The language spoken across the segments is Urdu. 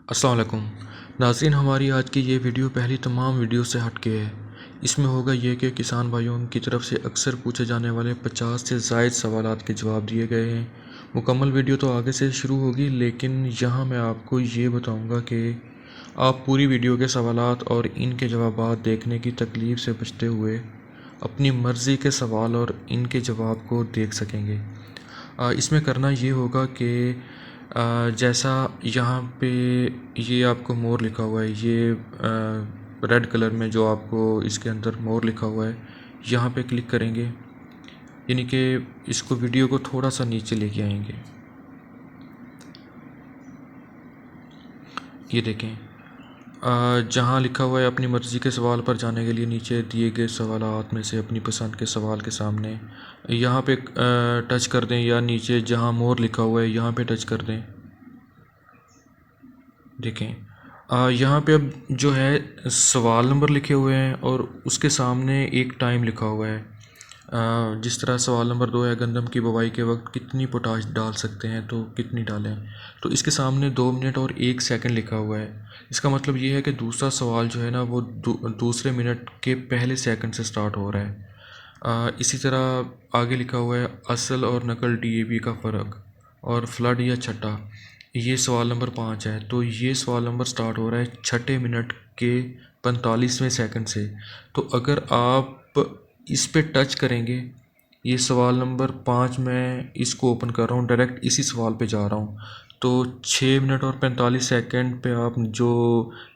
السلام علیکم ناظرین، ہماری آج کی یہ ویڈیو پہلی تمام ویڈیو سے ہٹ کے ہے۔ اس میں ہوگا یہ کہ کسان بھائیوں کی طرف سے اکثر پوچھے جانے والے 50 سے زائد سوالات کے جواب دیے گئے ہیں۔ مکمل ویڈیو تو آگے سے شروع ہوگی، لیکن یہاں میں آپ کو یہ بتاؤں گا کہ آپ پوری ویڈیو کے سوالات اور ان کے جوابات دیکھنے کی تکلیف سے بچتے ہوئے اپنی مرضی کے سوال اور ان کے جواب کو دیکھ سکیں گے۔ اس میں کرنا یہ ہوگا کہ جیسا یہاں پہ یہ آپ کو مور لکھا ہوا ہے، یہ ریڈ کلر میں جو آپ کو اس کے اندر مور لکھا ہوا ہے، یہاں پہ کلک کریں گے، یعنی کہ اس کو ویڈیو کو تھوڑا سا نیچے لے کے آئیں گے۔ یہ دیکھیں جہاں لکھا ہوا ہے اپنی مرضی کے سوال پر جانے کے لیے نیچے دیے گئے سوالات میں سے اپنی پسند کے سوال کے سامنے یہاں پہ ٹچ کر دیں، یا نیچے جہاں مور لکھا ہوا ہے یہاں پہ ٹچ کر دیں۔ دیکھیں یہاں پہ اب جو ہے سوال نمبر لکھے ہوئے ہیں اور اس کے سامنے ایک ٹائم لکھا ہوا ہے۔ جس طرح سوال نمبر 2 ہے، گندم کی بوائی کے وقت کتنی پوٹاش ڈال سکتے ہیں، تو کتنی ڈالیں، تو اس کے سامنے 2 منٹ اور 1 سیکنڈ لکھا ہوا ہے۔ اس کا مطلب یہ ہے کہ دوسرا سوال جو ہے نا وہ دوسرے منٹ کے پہلے سیکنڈ سے سٹارٹ ہو رہا ہے۔ اسی طرح آگے لکھا ہوا ہے اصل اور نقل ڈی اے پی کا فرق اور فلڈ یا چھٹا، یہ سوال نمبر 5 ہے، تو یہ سوال نمبر سٹارٹ ہو رہا ہے چھٹے منٹ کے 45ویں سیکنڈ سے۔ تو اگر آپ اس پہ ٹچ کریں گے، یہ سوال نمبر 5 میں اس کو اوپن کر رہا ہوں، ڈائریکٹ اسی سوال پہ جا رہا ہوں، تو 6 منٹ اور 45 سیکنڈ پہ آپ جو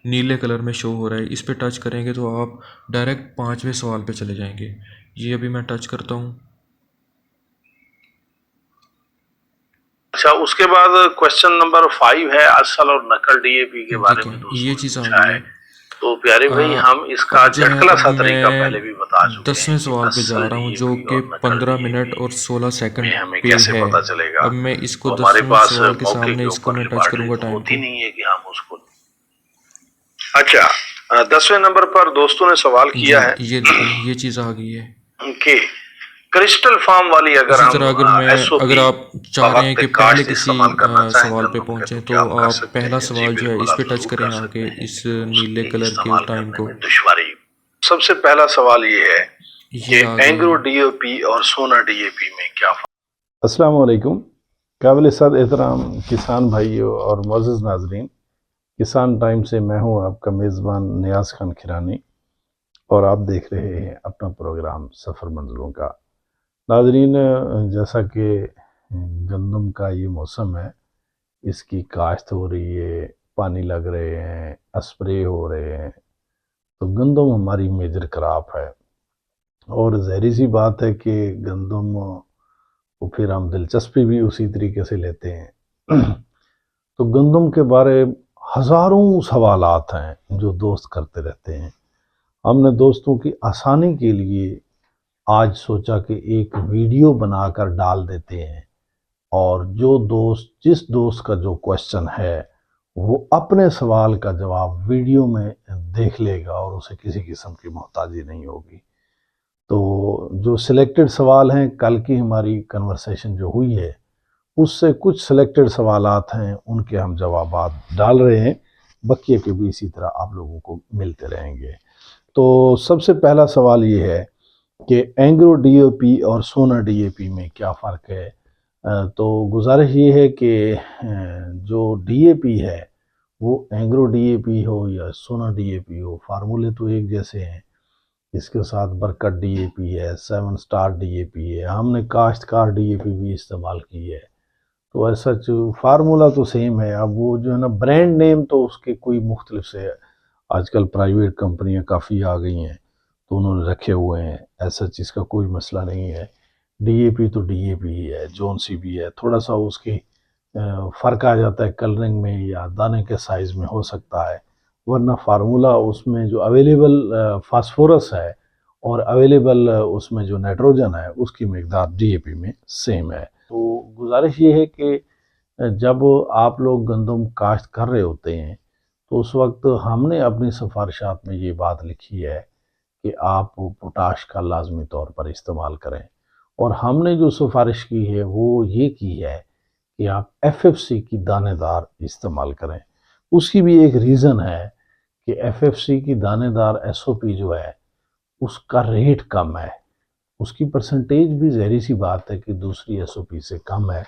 نیلے کلر میں شو ہو رہا ہے اس پہ ٹچ کریں گے تو آپ ڈائریکٹ 5ویں سوال پہ چلے جائیں گے۔ یہ ابھی میں ٹچ کرتا ہوں۔ اچھا، اس کے بعد کوشچن نمبر 5 ہے اصل اور نقل ڈی اے پی کے بارے میں دوستوں یہ نے چیز آ پوچھا گئی ہے، ہے۔ تو پیارے بھائی ہم اس کا اب جو ہے جھٹکلا اب سا طریقہ میں پہلے بھی بتا چکے 10ویں ہیں کہ سوال پہ جا اصل رہا ڈی ہوں، اے جو پی کہ اور نقل 15 ڈی اے منٹ پی اور 16 سیکنڈ میں ہمیں پہ کیسے ہے۔ پتا چلے گا۔ اب میں اس کو تو ہمارے 10ویں پاس سوال کے موقع سامنے کے اس کو اوپر میں ٹچ کروں لیبارٹری گا تو ٹائم ہوتی کو۔ نہیں ہے کہ ہم اس کو۔ اچھا، 10ویں نمبر پر دوستوں نے سوال جی کیا ہے یہ دیکھیں یہ چیز آ گئی ہے۔ کہ کرسٹل فارم والی اگر اسی ہم طرح ایس او اگر پی آپ چاہ رہے ہیں بوقت کہ پہلے کاشت کسی استعمال کرنا چاہیں سوال پہ گندم کے، پہنچیں تو تو کیا ہم کر آپ سکتے پہلا ہیں؟ جی سوال جو ہے بالکل، اس پہ آپ ٹچ ضرور کریں کر آگے سکتے ہیں۔ اس اس نیلے کے کلر کے استعمال ٹائم کرنے کو۔ میں دشواری۔ سب سے پہلا سوال یہ ہے کہ یہ آ گئی اینگرو ہے۔ ڈی او پی اور سونا ڈی اے پی میں کیا فرق؟ السلام علیکم، قابل صد احترام کسان بھائیوں اور معزز ناظرین، کسان ٹائم سے میں ہوں آپ کا میزبان نیاز خان کھیرانی، اور آپ دیکھ رہے ہیں اپنا پروگرام سفر منزلوں کا۔ ناظرین، جیسا کہ گندم کا یہ موسم ہے، اس کی کاشت ہو رہی ہے، پانی لگ رہے ہیں، اسپرے ہو رہے ہیں، تو گندم ہماری میجر کراپ ہے، اور ظاہری سی بات ہے کہ گندم تو پھر ہم دلچسپی بھی اسی طریقے سے لیتے ہیں۔ تو گندم کے بارے ہزاروں سوالات ہیں جو دوست کرتے رہتے ہیں۔ ہم نے دوستوں کی آسانی کے لیے آج سوچا کہ ایک ویڈیو بنا کر ڈال دیتے ہیں، اور جس دوست کا جو کوشچن ہے وہ اپنے سوال کا جواب ویڈیو میں دیکھ لے گا اور اسے کسی قسم کی محتاجی نہیں ہوگی۔ تو جو سلیکٹڈ سوال ہیں، کل کی ہماری کنورسیشن جو ہوئی ہے اس سے کچھ سلیکٹڈ سوالات ہیں، ان کے ہم جوابات ڈال رہے ہیں، بقیہ کے بھی اسی طرح آپ لوگوں کو ملتے رہیں گے۔ تو سب سے پہلا سوال یہ ہے کہ اینگرو ڈی اے پی اور سونا ڈی اے پی میں کیا فرق ہے؟ تو گزارش یہ ہے کہ جو ڈی اے پی ہے وہ اینگرو ڈی اے پی ہو یا سونا ڈی اے پی ہو، فارمولے تو ایک جیسے ہیں۔ اس کے ساتھ برکت ڈی اے پی ہے، 7 سٹار ڈی اے پی ہے، ہم نے کاشتکار ڈی اے پی بھی استعمال کی ہے، تو ایسا فارمولا تو سیم ہے۔ اب وہ جو ہے نا برانڈ نیم تو اس کے کوئی مختلف سے، آج کل پرائیویٹ کمپنیاں کافی آ گئی ہیں تو انہوں نے رکھے ہوئے ہیں، ایسا چیز کا کوئی مسئلہ نہیں ہے۔ ڈی اے پی تو ڈی اے پی ہی ہے، جون سی بھی ہے، تھوڑا سا اس کی فرق آ جاتا ہے کلرنگ میں یا دانے کے سائز میں ہو سکتا ہے، ورنہ فارمولا اس میں جو اویلیبل فاسفورس ہے اور اویلیبل اس میں جو نائٹروجن ہے اس کی مقدار ڈی اے پی میں سیم ہے۔ تو گزارش یہ ہے کہ جب آپ لوگ گندم کاشت کر رہے ہوتے ہیں تو اس وقت ہم نے اپنی سفارشات میں یہ بات لکھی ہے کہ آپ پوٹاش کا لازمی طور پر استعمال کریں، اور ہم نے جو سفارش کی ہے وہ یہ کی ہے کہ آپ ایف ایف سی کی دانے دار استعمال کریں۔ اس کی بھی ایک ریزن ہے کہ ایف ایف سی کی دانے دار ایس او پی جو ہے اس کا ریٹ کم ہے، اس کی پرسنٹیج بھی ظاہری سی بات ہے کہ دوسری ایس او پی سے کم ہے،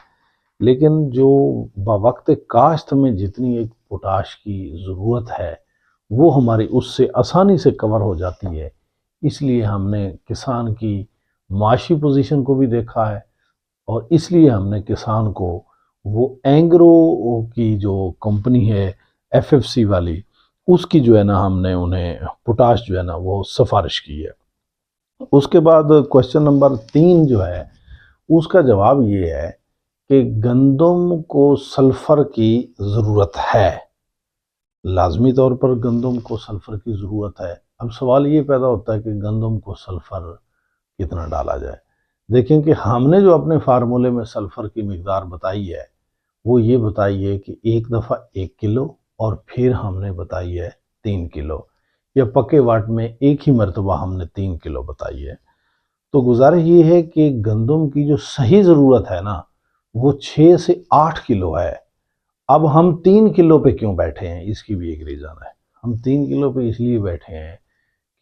لیکن جو بوقت کاشت میں جتنی ایک پوٹاش کی ضرورت ہے وہ ہماری اس سے آسانی سے کور ہو جاتی ہے۔ اس لیے ہم نے کسان کی معاشی پوزیشن کو بھی دیکھا ہے، اور اس لیے ہم نے کسان کو وہ اینگرو کی جو کمپنی ہے ایف ایف سی والی، اس کی جو ہے نا ہم نے انہیں پوٹاش جو ہے نا وہ سفارش کی ہے۔ اس کے بعد کوشچن نمبر 3 جو ہے اس کا جواب یہ ہے کہ گندم کو سلفر کی ضرورت ہے، لازمی طور پر گندم کو سلفر کی ضرورت ہے۔ اب سوال یہ پیدا ہوتا ہے کہ گندم کو سلفر کتنا ڈالا جائے۔ دیکھیں کہ ہم نے جو اپنے فارمولے میں سلفر کی مقدار بتائی ہے وہ یہ بتائی ہے کہ ایک دفعہ 1 کلو، اور پھر ہم نے بتائی ہے 3 کلو، یا پکے واٹ میں ایک ہی مرتبہ ہم نے 3 کلو بتائی ہے۔ تو گزارش یہ ہے کہ گندم کی جو صحیح ضرورت ہے نا وہ 6 سے 8 کلو ہے۔ اب ہم 3 کلو پہ کیوں بیٹھے ہیں، اس کی بھی ایک ریزن ہے۔ ہم 3 کلو پہ اس لیے بیٹھے ہیں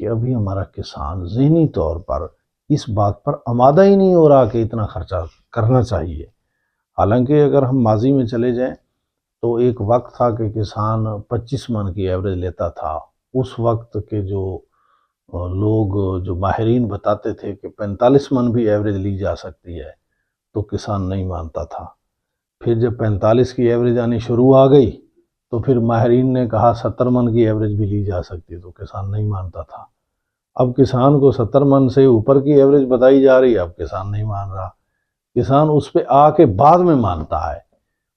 کہ ابھی ہمارا کسان ذہنی طور پر اس بات پر آمادہ ہی نہیں ہو رہا کہ اتنا خرچہ کرنا چاہیے۔ حالانکہ اگر ہم ماضی میں چلے جائیں تو ایک وقت تھا کہ کسان 25 من کی ایوریج لیتا تھا، اس وقت کے جو لوگ جو ماہرین بتاتے تھے کہ 45 من بھی ایوریج لی جا سکتی ہے تو کسان نہیں مانتا تھا۔ پھر جب 45 کی ایوریج آنی شروع آ گئی تو پھر ماہرین نے کہا 70 من کی ایوریج بھی لی جا سکتی ہے تو کسان نہیں مانتا تھا۔ اب کسان کو 70 من سے اوپر کی ایوریج بتائی جا رہی ہے، اب کسان نہیں مان رہا، کسان اس پہ آ کے بعد میں مانتا ہے۔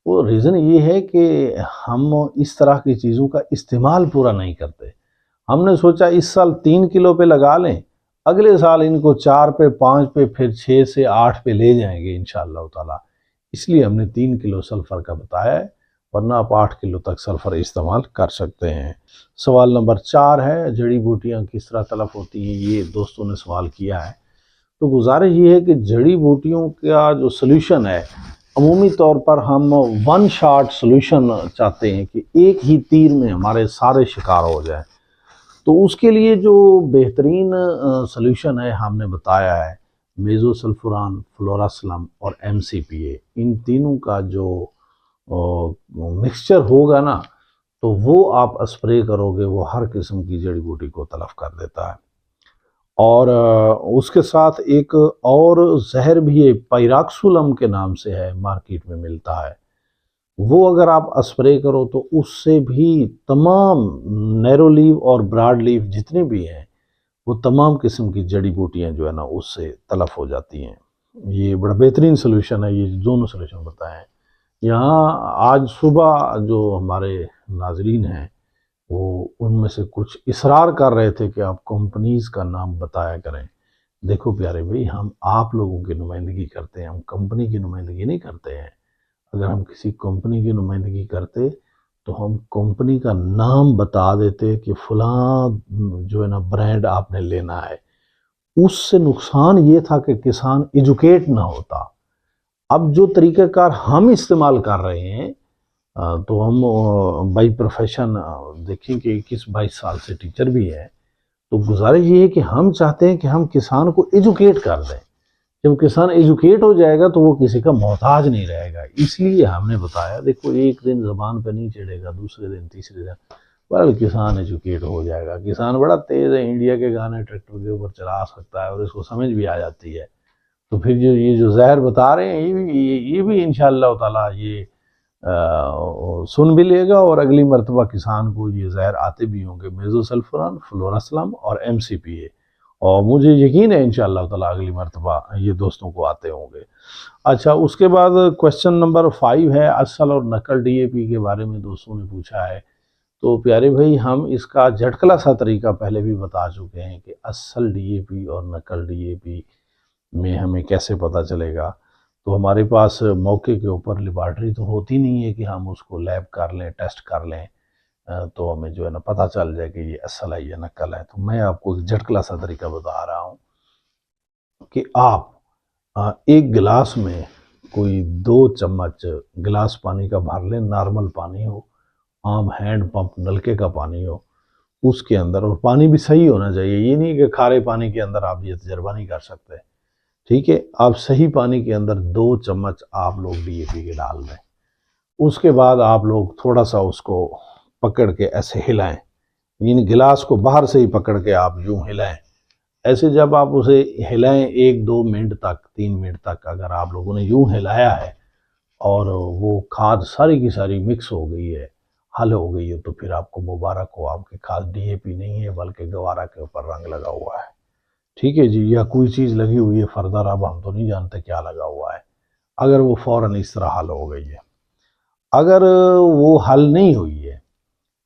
وہ ریزن یہ ہے کہ ہم اس طرح کی چیزوں کا استعمال پورا نہیں کرتے۔ ہم نے سوچا اس سال 3 کلو پہ لگا لیں، اگلے سال ان کو 4 پہ 5 پہ پھر 6 سے 8 پہ لے جائیں گے انشاءاللہ تعالی۔ اس لیے ہم نے 3 کلو سلفر کا بتایا ہے، ورنہ آپ 8 کلو تک سلفر استعمال کر سکتے ہیں۔ سوال نمبر 4 ہے جڑی بوٹیاں کس طرح تلف ہوتی ہیں، یہ دوستوں نے سوال کیا ہے۔ تو گزارش یہ ہے کہ جڑی بوٹیوں کا جو سلوشن ہے، عمومی طور پر ہم 1 شاٹ سلوشن چاہتے ہیں کہ ایک ہی تیر میں ہمارے سارے شکار ہو جائیں۔ تو اس کے لیے جو بہترین سلوشن ہے ہم نے بتایا ہے میزو سلفوران، فلوراسلم اور ایم سی پی اے، ان تینوں کا جو مکسچر ہوگا نا تو وہ آپ اسپرے کرو گے، وہ ہر قسم کی جڑی بوٹی کو تلف کر دیتا ہے۔ اور اس کے ساتھ ایک اور زہر بھی ہے، پیراکسولم کے نام سے ہے، مارکیٹ میں ملتا ہے، وہ اگر آپ اسپرے کرو تو اس سے بھی تمام نیرو لیف اور براڈ لیف جتنے بھی ہیں وہ تمام قسم کی جڑی بوٹیاں جو ہے نا اس سے تلف ہو جاتی ہیں۔ یہ بڑا بہترین سلوشن ہے، یہ دونوں سلوشن بتائے ہیں۔ یہاں آج صبح جو ہمارے ناظرین ہیں وہ ان میں سے کچھ اصرار کر رہے تھے کہ آپ کمپنیز کا نام بتایا کریں۔ دیکھو پیارے بھائی، ہم آپ لوگوں کی نمائندگی کرتے ہیں، ہم کمپنی کی نمائندگی نہیں کرتے ہیں۔ اگر ہم کسی کمپنی کی نمائندگی کرتے تو ہم کمپنی کا نام بتا دیتے کہ فلاں جو ہے نا برانڈ آپ نے لینا ہے۔ اس سے نقصان یہ تھا کہ کسان ایجوکیٹ نہ ہوتا۔ اب جو طریقہ کار ہم استعمال کر رہے ہیں تو ہم بائی پروفیشن دیکھیں کہ 21-22 سال سے ٹیچر بھی ہے، تو گزارش یہ ہے کہ ہم چاہتے ہیں کہ ہم کسان کو ایجوکیٹ کر دیں۔ جب کسان ایجوکیٹ ہو جائے گا تو وہ کسی کا محتاج نہیں رہے گا۔ اس لیے ہم نے بتایا، دیکھو ایک دن زبان پہ نہیں چڑھے گا، دوسرے دن تیسرے دن بہرحال کسان ایجوکیٹ ہو جائے گا۔ کسان بڑا تیز ہے، انڈیا کے گانے ٹریکٹر کے اوپر چلا سکتا ہے اور اس کو سمجھ بھی آ جاتی ہے۔ تو پھر یہ جو زہر بتا رہے ہیں یہ بھی انشاءاللہ تعالی یہ سن بھی لے گا، اور اگلی مرتبہ کسان کو یہ زہر آتے بھی ہوں گے، میزو سلفوران، فلوراسلم اور ایم سی پی اے، اور مجھے یقین ہے انشاءاللہ تعالی اگلی مرتبہ یہ دوستوں کو آتے ہوں گے۔ اچھا، اس کے بعد کویسچن نمبر 5 ہے اصل اور نقل ڈی اے پی کے بارے میں دوستوں نے پوچھا ہے۔ تو پیارے بھائی، ہم اس کا جھٹکلا سا طریقہ پہلے بھی بتا چکے ہیں کہ اصل ڈی اے پی اور نقل ڈی اے پی میں ہمیں کیسے پتہ چلے گا۔ تو ہمارے پاس موقع کے اوپر لیبارٹری تو ہوتی نہیں ہے کہ ہم اس کو لیب کر لیں، ٹیسٹ کر لیں تو ہمیں جو ہے نا پتہ چل جائے کہ یہ اصل ہے یا نقل ہے۔ تو میں آپ کو ایک جھٹکلا سا طریقہ بتا رہا ہوں کہ آپ ایک گلاس میں کوئی 2 چمچ گلاس پانی کا بھر لیں، نارمل پانی ہو، عام ہینڈ پمپ نلکے کا پانی ہو اس کے اندر، اور پانی بھی صحیح ہونا چاہیے. یہ نہیں کہ کھارے پانی کے اندر آپ یہ تجربہ نہیں کر سکتے. ٹھیک ہے، آپ صحیح پانی کے اندر 2 چمچ آپ لوگ ڈی اے پی کے ڈال دیں. اس کے بعد آپ لوگ تھوڑا سا اس کو پکڑ کے ایسے ہلائیں، یعنی گلاس کو باہر سے ہی پکڑ کے آپ یوں ہلائیں. ایسے جب آپ اسے ہلائیں 1-2 منٹ تک 3 منٹ تک اگر آپ لوگوں نے یوں ہلایا ہے اور وہ کھاد ساری کی ساری مکس ہو گئی ہے، حل ہو گئی ہے، تو پھر آپ کو مبارک ہو، آپ کے کھاد ڈی اے پی نہیں ہے بلکہ گوارا کے اوپر رنگ لگا ہوا ہے. ٹھیک ہے جی، یا کوئی چیز لگی ہوئی ہے فردر، اب ہم تو نہیں جانتے کیا لگا ہوا ہے. اگر وہ فوراً اس طرح حل ہو گئی ہے. اگر وہ حل نہیں ہوئی ہے،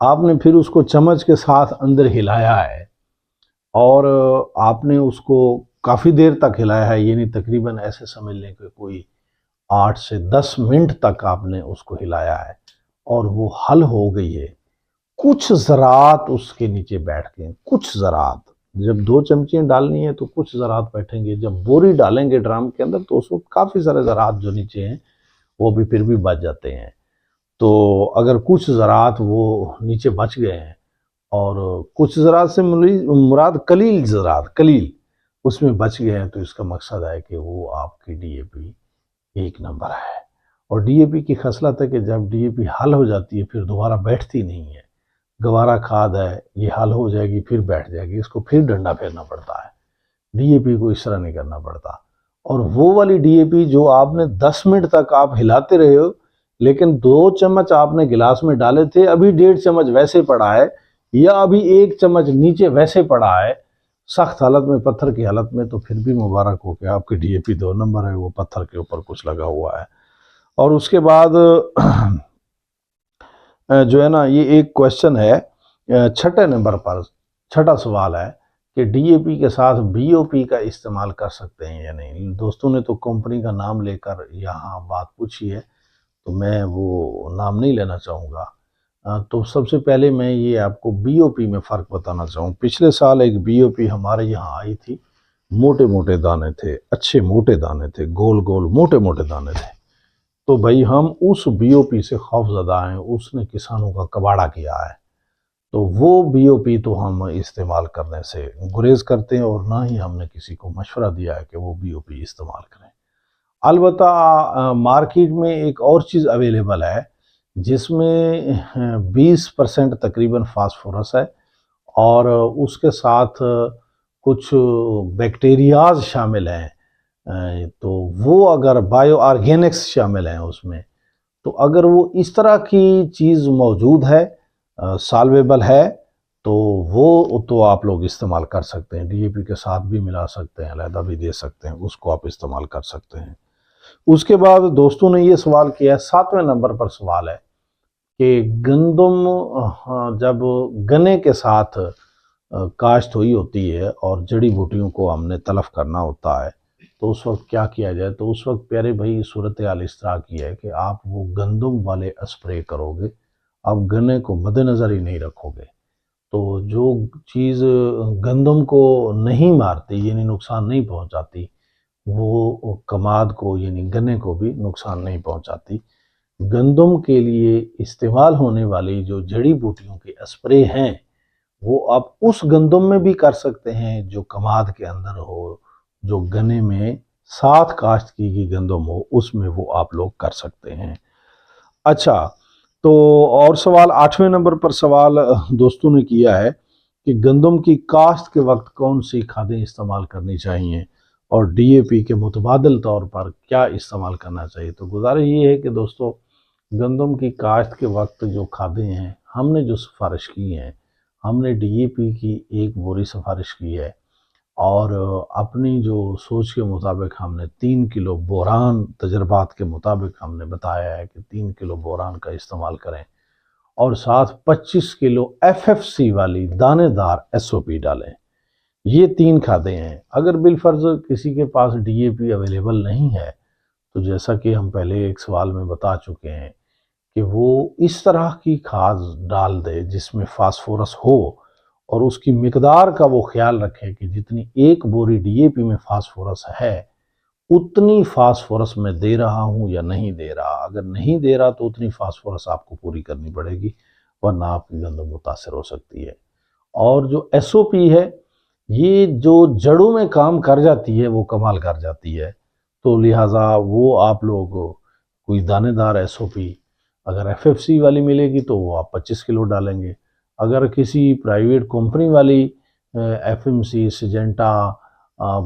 آپ نے پھر اس کو چمچ کے ساتھ اندر ہلایا ہے اور آپ نے اس کو کافی دیر تک ہلایا ہے، یعنی تقریباً ایسے سمجھ لیں کہ کوئی 8 سے 10 منٹ تک آپ نے اس کو ہلایا ہے اور وہ حل ہو گئی ہے. کچھ ذرات اس کے نیچے بیٹھ گئے، کچھ ذرات. جب 2 چمچیاں ڈالنی ہیں تو کچھ ذرات بیٹھیں گے. جب بوری ڈالیں گے ڈرام کے اندر تو اس وقت کافی سارے ذرات جو نیچے ہیں وہ بھی پھر بھی بچ جاتے ہیں. تو اگر کچھ ذرات وہ نیچے بچ گئے ہیں، اور کچھ ذرات سے مراد قلیل ذرات، قلیل اس میں بچ گئے ہیں، تو اس کا مقصد ہے کہ وہ آپ کی ڈی اے پی 1 نمبر ہے. اور ڈی اے پی کی خصلت ہے کہ جب ڈی اے پی حل ہو جاتی ہے پھر دوبارہ بیٹھتی نہیں ہے. گوارا کھاد ہے، یہ حل ہو جائے گی پھر بیٹھ جائے گی، اس کو پھر ڈنڈا پھیرنا پڑتا ہے. ڈی اے پی کو اس طرح نہیں کرنا پڑتا. اور وہ والی ڈی اے پی جو آپ نے 10 منٹ تک آپ ہلاتے رہے ہو لیکن 2 چمچ آپ نے گلاس میں ڈالے تھے، ابھی 1.5 چمچ ویسے پڑا ہے یا ابھی 1 چمچ نیچے ویسے پڑا ہے سخت حالت میں، پتھر کی حالت میں، تو پھر بھی مبارک ہو کہ آپ کی ڈی اے پی 2 نمبر ہے، وہ پتھر کے اوپر کچھ لگا ہوا ہے. اور اس کے بعد جو ہے نا یہ ایک کویشچن ہے 6 نمبر پر، 6 سوال ہے کہ ڈی اے پی کے ساتھ بی او پی کا استعمال کر سکتے ہیں یا نہیں. دوستوں نے تو کمپنی کا نام لے کر یہاں بات پوچھی ہے تو میں وہ نام نہیں لینا چاہوں گا. تو سب سے پہلے میں یہ آپ کو بی او پی میں فرق بتانا چاہوں. پچھلے سال ایک بی او پی ہمارے یہاں آئی تھی، موٹے موٹے دانے تھے، اچھے موٹے دانے تھے، گول گول موٹے موٹے دانے تھے. تو بھائی ہم اس بی او پی سے خوف زدہ ہیں، اس نے کسانوں کا کباڑہ کیا ہے. تو وہ بی او پی تو ہم استعمال کرنے سے گریز کرتے ہیں اور نہ ہی ہم نے کسی کو مشورہ دیا ہے کہ وہ بی او پی استعمال کریں. البتہ مارکیٹ میں ایک اور چیز اویلیبل ہے جس میں 20% تقریباً فاسفورس ہے اور اس کے ساتھ کچھ بیکٹیریاز شامل ہیں. تو وہ اگر بائیو آرگینکس شامل ہیں اس میں، تو اگر وہ اس طرح کی چیز موجود ہے، سالویبل ہے، تو وہ تو آپ لوگ استعمال کر سکتے ہیں. ڈی اے پی کے ساتھ بھی ملا سکتے ہیں، علیحدہ بھی دے سکتے ہیں، اس کو آپ استعمال کر سکتے ہیں. اس کے بعد دوستوں نے یہ سوال کیا ہے، 7ویں نمبر پر سوال ہے کہ گندم جب گنے کے ساتھ کاشت ہوئی ہوتی ہے اور جڑی بوٹیوں کو ہم نے تلف کرنا ہوتا ہے تو اس وقت کیا کیا جائے. تو اس وقت پیارے بھائی صورتحال اس طرح کی ہے کہ آپ وہ گندم والے اسپرے کرو گے، آپ گنے کو مد نظر ہی نہیں رکھو گے. تو جو چیز گندم کو نہیں مارتی یعنی نقصان نہیں پہنچاتی، وہ کماد کو یعنی گنے کو بھی نقصان نہیں پہنچاتی. گندم کے لیے استعمال ہونے والی جو جڑی بوٹیوں کے اسپرے ہیں وہ آپ اس گندم میں بھی کر سکتے ہیں جو کماد کے اندر ہو، جو گنے میں ساتھ کاشت کی گئی گندم ہو، اس میں وہ آپ لوگ کر سکتے ہیں. اچھا، تو اور سوال 8ویں نمبر پر سوال دوستوں نے کیا ہے کہ گندم کی کاشت کے وقت کون سی کھادیں استعمال کرنی چاہیے اور ڈی اے پی کے متبادل طور پر کیا استعمال کرنا چاہیے. تو گزارش یہ ہے کہ دوستو گندم کی کاشت کے وقت جو کھادیں ہیں ہم نے جو سفارش کی ہیں، ہم نے ڈی اے پی کی 1 بوری سفارش کی ہے اور اپنی جو سوچ کے مطابق ہم نے 3 کلو بوران، تجربات کے مطابق ہم نے بتایا ہے کہ 3 کلو بوران کا استعمال کریں اور ساتھ 25 کلو ایف ایف سی والی دانے دار ایس او پی ڈالیں. یہ 3 کھادیں ہیں. اگر بالفرض کسی کے پاس ڈی اے پی اویلیبل نہیں ہے تو جیسا کہ ہم پہلے ایک سوال میں بتا چکے ہیں کہ وہ اس طرح کی کھاد ڈال دے جس میں فاسفورس ہو اور اس کی مقدار کا وہ خیال رکھے کہ جتنی 1 بوری ڈی اے پی میں فاسفورس ہے اتنی فاسفورس میں دے رہا ہوں یا نہیں دے رہا. اگر نہیں دے رہا تو اتنی فاسفورس آپ کو پوری کرنی پڑے گی، ورنہ آپ کی گندم متاثر ہو سکتی ہے۔ اور جو ایس او پی ہے یہ جو جڑوں میں کام کر جاتی ہے وہ کمال کر جاتی ہے، تو لہٰذا وہ آپ لوگ کوئی دانے دار ایس او پی اگر ایف ایف سی والی ملے گی تو وہ آپ 25 کلو ڈالیں گے۔ اگر کسی پرائیویٹ کمپنی والی ایف ایم سی، سجنٹا،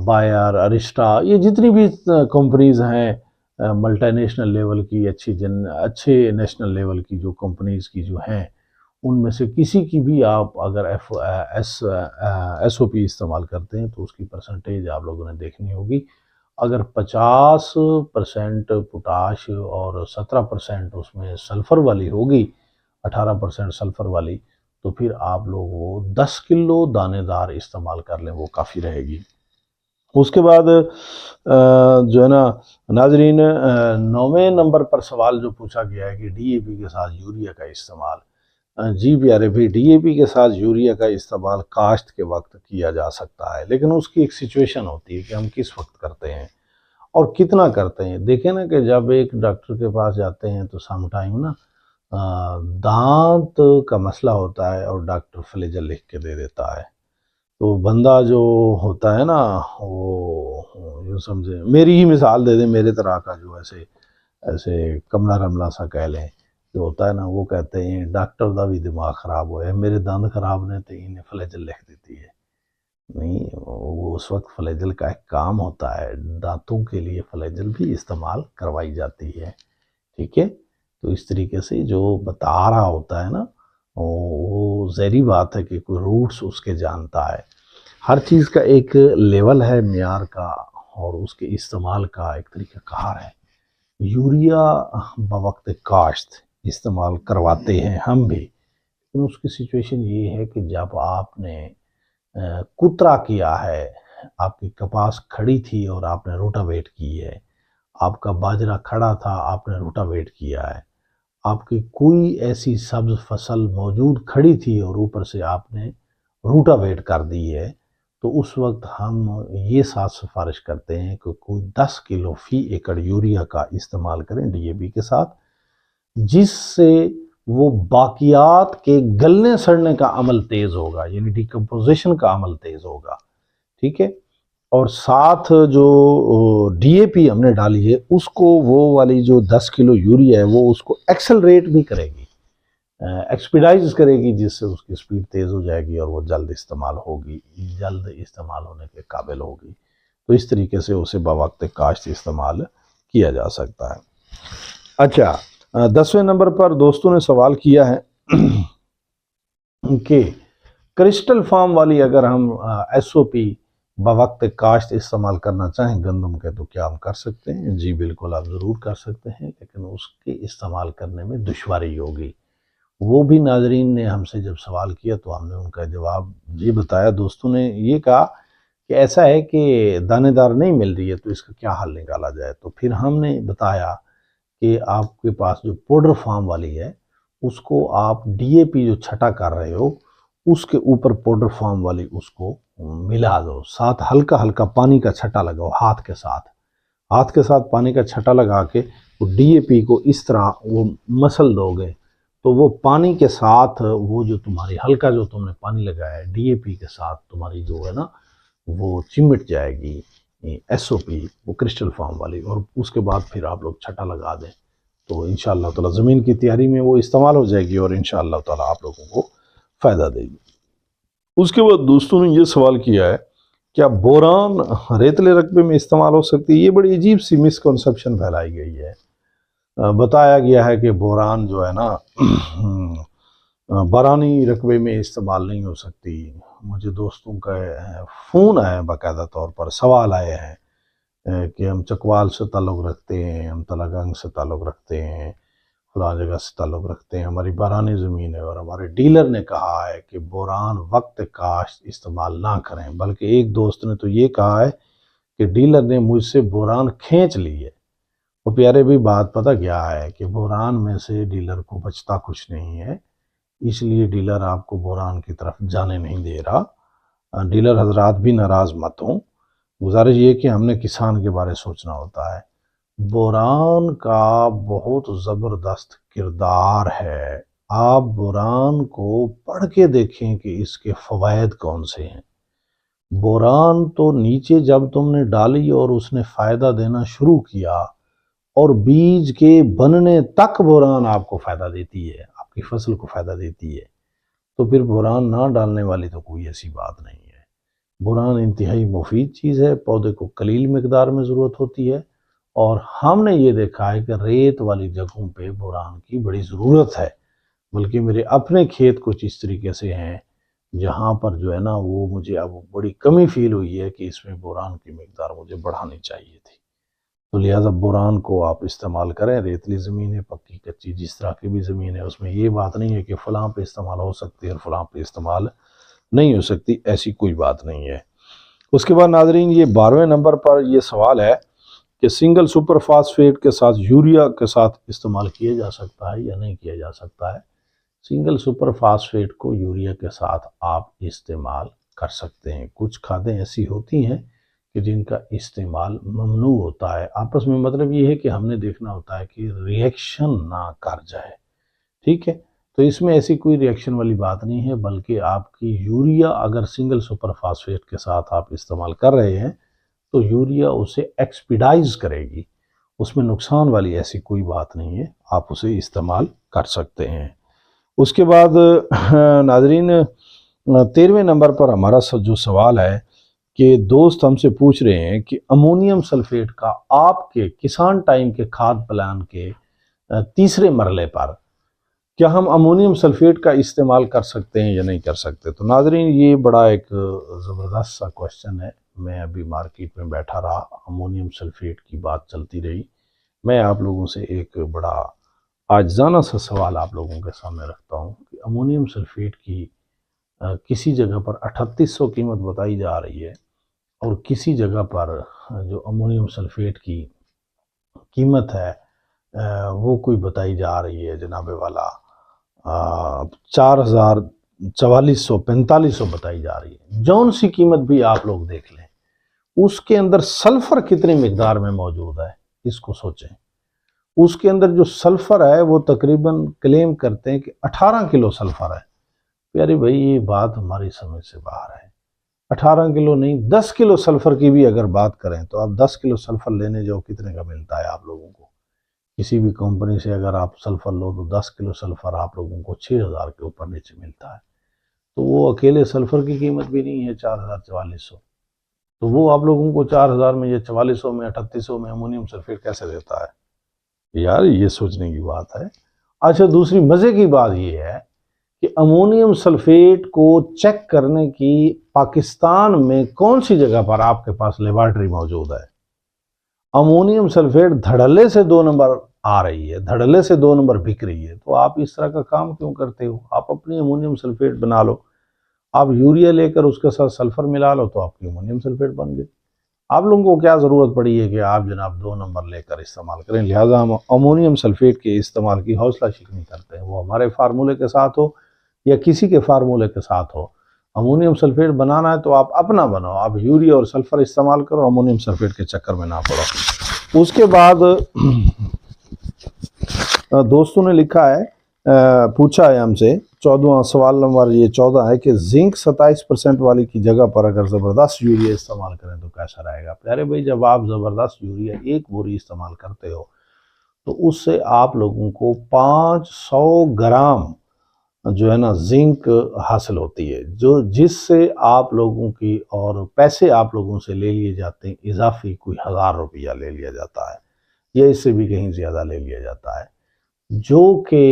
بائر، ارسٹا، یہ جتنی بھی کمپنیز ہیں ملٹی نیشنل لیول کی، اچھے نیشنل لیول کی جو کمپنیز کی جو ہیں، ان میں سے کسی کی بھی آپ اگر ایس او پی استعمال کرتے ہیں تو اس کی پرسنٹیج آپ لوگوں نے دیکھنی ہوگی۔ اگر 50% پوٹاش اور 17% اس میں سلفر والی ہوگی، 18% سلفر والی، تو پھر آپ لوگ وہ 10 کلو دانے دار استعمال کر لیں، وہ کافی رہے گی۔ اس کے بعد جو ہے نا ناظرین، 9ویں نمبر پر سوال جو پوچھا گیا ہے کہ ڈی اے پی کے ساتھ یوریا کا استعمال، جی پیارے بھی، ڈی اے پی کے ساتھ یوریا کا استعمال کاشت کے وقت کیا جا سکتا ہے، لیکن اس کی ایک سچویشن ہوتی ہے کہ ہم کس وقت کرتے ہیں اور کتنا کرتے ہیں۔ دیکھیں نا کہ جب ایک ڈاکٹر کے پاس جاتے ہیں تو سم ٹائم نا دانت کا مسئلہ ہوتا ہے اور ڈاکٹر فلیجل لکھ کے دے دیتا ہے، تو بندہ جو ہوتا ہے نا وہ یوں سمجھے، میری ہی مثال دے دیں، میرے طرح کا جو ایسے کملا رملہ سا کہہ لیں جو ہوتا ہے نا، وہ کہتے ہیں ڈاکٹر دا بھی دماغ خراب ہوا ہے، میرے دانت خراب نے تو انہیں فلیجل لکھ دیتی ہے۔ نہیں، وہ اس وقت فلیجل کا ایک کام ہوتا ہے، دانتوں کے لیے فلیجل بھی استعمال کروائی جاتی ہے، ٹھیک ہے۔ تو اس طریقے سے جو بتا رہا ہوتا ہے نا، وہ ظاہری بات ہے کہ کوئی روٹس اس کے جانتا ہے۔ ہر چیز کا ایک لیول ہے معیار کا اور اس کے استعمال کا ایک طریقہ کار ہے۔ یوریا بوقت کاشت استعمال کرواتے ہیں ہم بھی، لیکن اس کی سچویشن یہ ہے کہ جب آپ نے کترا کیا ہے، آپ کی کپاس کھڑی تھی اور آپ نے روٹا ویٹ کی ہے، آپ کا باجرہ کھڑا تھا، آپ نے روٹا ویٹ کیا ہے، آپ کی کوئی ایسی سبز فصل موجود کھڑی تھی اور اوپر سے آپ نے روٹا ویٹ کر دی ہے، تو اس وقت ہم یہ ساتھ سفارش کرتے ہیں کہ کوئی 10 کلو فی ایکڑ یوریا کا استعمال کریں ڈی اے پی کے ساتھ، جس سے وہ باقیات کے گلنے سڑنے کا عمل تیز ہوگا، یعنی ڈیکمپوزیشن کا عمل تیز ہوگا، ٹھیک ہے۔ اور ساتھ جو ڈی اے پی ہم نے ڈالی ہے اس کو وہ والی جو 10 کلو یوریا ہے وہ اس کو ایکسلریٹ بھی کرے گی، ایکسپیڈائز کرے گی، جس سے اس کی سپیڈ تیز ہو جائے گی اور وہ جلد استعمال ہوگی، جلد استعمال ہونے کے قابل ہوگی۔ تو اس طریقے سے اسے بوقت کاشت استعمال کیا جا سکتا ہے۔ اچھا، 10ویں نمبر پر دوستوں نے سوال کیا ہے کہ کرسٹل فارم والی اگر ہم ایس او پی بوقت کاشت استعمال کرنا چاہیں گندم کے تو کیا ہم کر سکتے ہیں؟ جی بالکل آپ ضرور کر سکتے ہیں، لیکن اس کے استعمال کرنے میں دشواری ہوگی۔ وہ بھی ناظرین نے ہم سے جب سوال کیا تو ہم نے ان کا جواب یہ بتایا، دوستوں نے یہ کہا کہ ایسا ہے کہ دانے دار نہیں مل رہی ہے تو اس کا کیا حل نکالا جائے، تو پھر ہم نے بتایا کہ آپ کے پاس جو پاؤڈر فارم والی ہے اس کو آپ ڈی اے پی جو چھٹا کر رہے ہو اس کے اوپر پاؤڈر فارم والی اس کو ملا دو، ساتھ ہلکا ہلکا پانی کا چھٹا لگاؤ، ہاتھ کے ساتھ پانی کا چھٹا لگا کے وہ ڈی اے پی کو اس طرح وہ مسل دو گے تو وہ پانی کے ساتھ وہ جو تمہاری ہلکا جو تم نے پانی لگایا ہے ڈی اے پی کے ساتھ تمہاری جو ہے نا وہ چمٹ جائے گی ایس او پی، وہ کرسٹل فارم والی، اور اس کے بعد پھر آپ لوگ چھٹا لگا دیں تو انشاءاللہ تعالی زمین کی تیاری میں وہ استعمال ہو جائے گی اور انشاءاللہ تعالی آپ لوگوں کو فائدہ دے گی۔ اس کے بعد دوستوں نے یہ سوال کیا ہے کیا بوران ریتلے رقبے میں استعمال ہو سکتی ہے؟ یہ بڑی عجیب سی مسکنسیپشن پھیلائی گئی ہے۔ بتایا گیا ہے کہ بوران جو ہے نا بارانی رقبے میں استعمال نہیں ہو سکتی۔ مجھے دوستوں کا فون آئے، باقاعدہ طور پر سوال آئے ہیں کہ ہم چکوال سے تعلق رکھتے ہیں، ہم تلگنگ سے تعلق رکھتے ہیں، فلاں جگہ سے تعلق رکھتے ہیں، ہماری بارانی زمین ہے اور ہمارے ڈیلر نے کہا ہے کہ بوران وقت کاشت استعمال نہ کریں، بلکہ ایک دوست نے تو یہ کہا ہے کہ ڈیلر نے مجھ سے بوران کھینچ لی ہے۔ وہ پیارے بھی بات پتہ کیا ہے کہ بوران میں سے ڈیلر کو بچتا کچھ نہیں ہے، اس لیے ڈیلر آپ کو بوران کی طرف جانے نہیں دے رہا۔ ڈیلر حضرات بھی ناراض مت ہوں، گزارش یہ کہ ہم نے کسان کے بارے سوچنا ہوتا ہے۔ بوران کا بہت زبردست کردار ہے آپ بوران کو پڑھ کے دیکھیں کہ اس کے فوائد کون سے ہیں۔ بوران تو نیچے جب تم نے ڈالی اور اس نے فائدہ دینا شروع کیا اور بیج کے بننے تک بوران آپ کو فائدہ دیتی ہے، آپ کی فصل کو فائدہ دیتی ہے، تو پھر بوران نہ ڈالنے والی تو کوئی ایسی بات نہیں ہے۔ بوران انتہائی مفید چیز ہے، پودے کو قلیل مقدار میں ضرورت ہوتی ہے، اور ہم نے یہ دیکھا ہے کہ ریت والی جگہوں پہ بوران کی بڑی ضرورت ہے، بلکہ میرے اپنے کھیت کچھ اس طریقے سے ہیں جہاں پر جو ہے نا وہ مجھے اب بڑی کمی فیل ہوئی ہے کہ اس میں بوران کی مقدار مجھے بڑھانی چاہیے تھی۔ تو لہٰذا بوران کو آپ استعمال کریں، ریتلی زمین ہے، پکی کچی جس طرح کی بھی زمین ہے، اس میں یہ بات نہیں ہے کہ فلاں پہ استعمال ہو سکتی ہے اور فلاں پہ استعمال نہیں ہو سکتی، ایسی کوئی بات نہیں ہے۔ اس کے بعد ناظرین یہ 12ویں نمبر پر یہ سوال ہے کہ سنگل سپر فاسفیٹ کے ساتھ یوریا کے ساتھ استعمال کیا جا سکتا ہے یا نہیں کیا جا سکتا ہے۔ سنگل سپر فاسفیٹ کو یوریا کے ساتھ آپ استعمال کر سکتے ہیں۔ کچھ کھادیں ایسی ہوتی ہیں کہ جن کا استعمال ممنوع ہوتا ہے، آپس میں مطلب یہ ہے کہ ہم نے دیکھنا ہوتا ہے کہ ریئیکشن نہ کر جائے، ٹھیک ہے؟ تو اس میں ایسی کوئی ریئیکشن والی بات نہیں ہے، بلکہ آپ کی یوریا اگر سنگل سپر فاسفیٹ کے ساتھ آپ استعمال کر رہے ہیں تو یوریا اسے ایکسپیڈائز کرے گی، اس میں نقصان والی ایسی کوئی بات نہیں ہے، آپ اسے استعمال کر سکتے ہیں۔ اس کے بعد ناظرین 13ویں نمبر پر ہمارا جو سوال ہے کہ دوست ہم سے پوچھ رہے ہیں کہ امونیم سلفیٹ کا آپ کے کسان ٹائم کے کھاد پلان کے تیسرے مرحلے پر کیا ہم امونیم سلفیٹ کا استعمال کر سکتے ہیں یا نہیں کر سکتے؟ تو ناظرین یہ بڑا ایک زبردست سا کوشچن ہے۔ میں ابھی مارکیٹ میں بیٹھا رہا، امونیم سلفیٹ کی بات چلتی رہی، میں آپ لوگوں سے ایک بڑا عاجزانہ سا سوال آپ لوگوں کے سامنے رکھتا ہوں کہ امونیم سلفیٹ کی کسی جگہ پر 3800 قیمت بتائی جا رہی ہے، اور کسی جگہ پر جو امونیم سلفیٹ کی قیمت ہے وہ کوئی بتائی جا رہی ہے جناب والا 4000 4400 4500 بتائی جا رہی ہے۔ جون سی قیمت بھی آپ لوگ دیکھ لیں، اس کے اندر سلفر کتنی مقدار میں موجود ہے اس کو سوچیں۔ اس کے اندر جو سلفر ہے وہ تقریباً کلیم کرتے ہیں کہ 18 کلو سلفر ہے۔ پیارے بھائی یہ بات ہماری سمجھ سے باہر ہے، 18 کلو نہیں 10 کلو سلفر کی بھی اگر بات کریں تو آپ 10 کلو سلفر لینے جاؤ کتنے کا ملتا ہے آپ لوگوں کو؟ کسی بھی کمپنی سے اگر آپ سلفر لو تو 10 کلو سلفر آپ لوگوں کو 6000 کے اوپر نیچے ملتا ہے، تو وہ اکیلے سلفر کی قیمت بھی نہیں ہے 4400، تو وہ آپ لوگوں کو 4000 میں یا 4400 میں 3800 میں امونیم سلفیٹ کیسے دیتا ہے؟ یار یہ سوچنے کی بات ہے۔ اچھا دوسری مزے کی بات یہ ہے کہ امونیم سلفیٹ کو چیک کرنے کی پاکستان میں کون سی جگہ پر آپ کے پاس لیبارٹری موجود ہے؟ امونیم سلفیٹ دھڑلے سے 2 نمبر آ رہی ہے، دھڑلے سے 2 نمبر بک رہی ہے، تو آپ اس طرح کا کام کیوں کرتے ہو؟ آپ اپنی امونیم سلفیٹ بنا لو، آپ یوریا لے کر اس کے ساتھ سلفر ملا لو تو آپ کی امونیم سلفیٹ بن گئی۔ آپ لوگوں کو کیا ضرورت پڑی ہے کہ آپ جناب 2 نمبر لے کر استعمال کریں؟ لہٰذا ہم امونیم سلفیٹ کے استعمال کی حوصلہ شکنی کرتے ہیں، وہ ہمارے فارمولے کے ساتھ ہو یا کسی کے فارمولے کے ساتھ ہو۔ امونیم سلفیٹ بنانا ہے تو آپ اپنا بناؤ، آپ یوریا اور سلفر استعمال کرو، امونیم سلفیٹ کے چکر میں نہ پڑو۔ اس کے بعد دوستوں نے لکھا ہے، پوچھا ہے ہم سے 14واں سوال نمبر یہ 14 ہے کہ زنک 27% والی کی جگہ پر اگر زبردست یوریا استعمال کریں تو کیسا رہے گا؟ پیارے بھائی جب آپ زبردست یوریا 1 بوری استعمال کرتے ہو تو اس سے آپ لوگوں کو 500 گرام جو ہے نا زنک حاصل ہوتی ہے، جس سے آپ لوگوں کی اور پیسے آپ لوگوں سے لے لیے جاتے ہیں اضافی کوئی 1000 روپیہ لے لیا جاتا ہے یا اس سے بھی کہیں زیادہ لے لیا جاتا ہے، جو کہ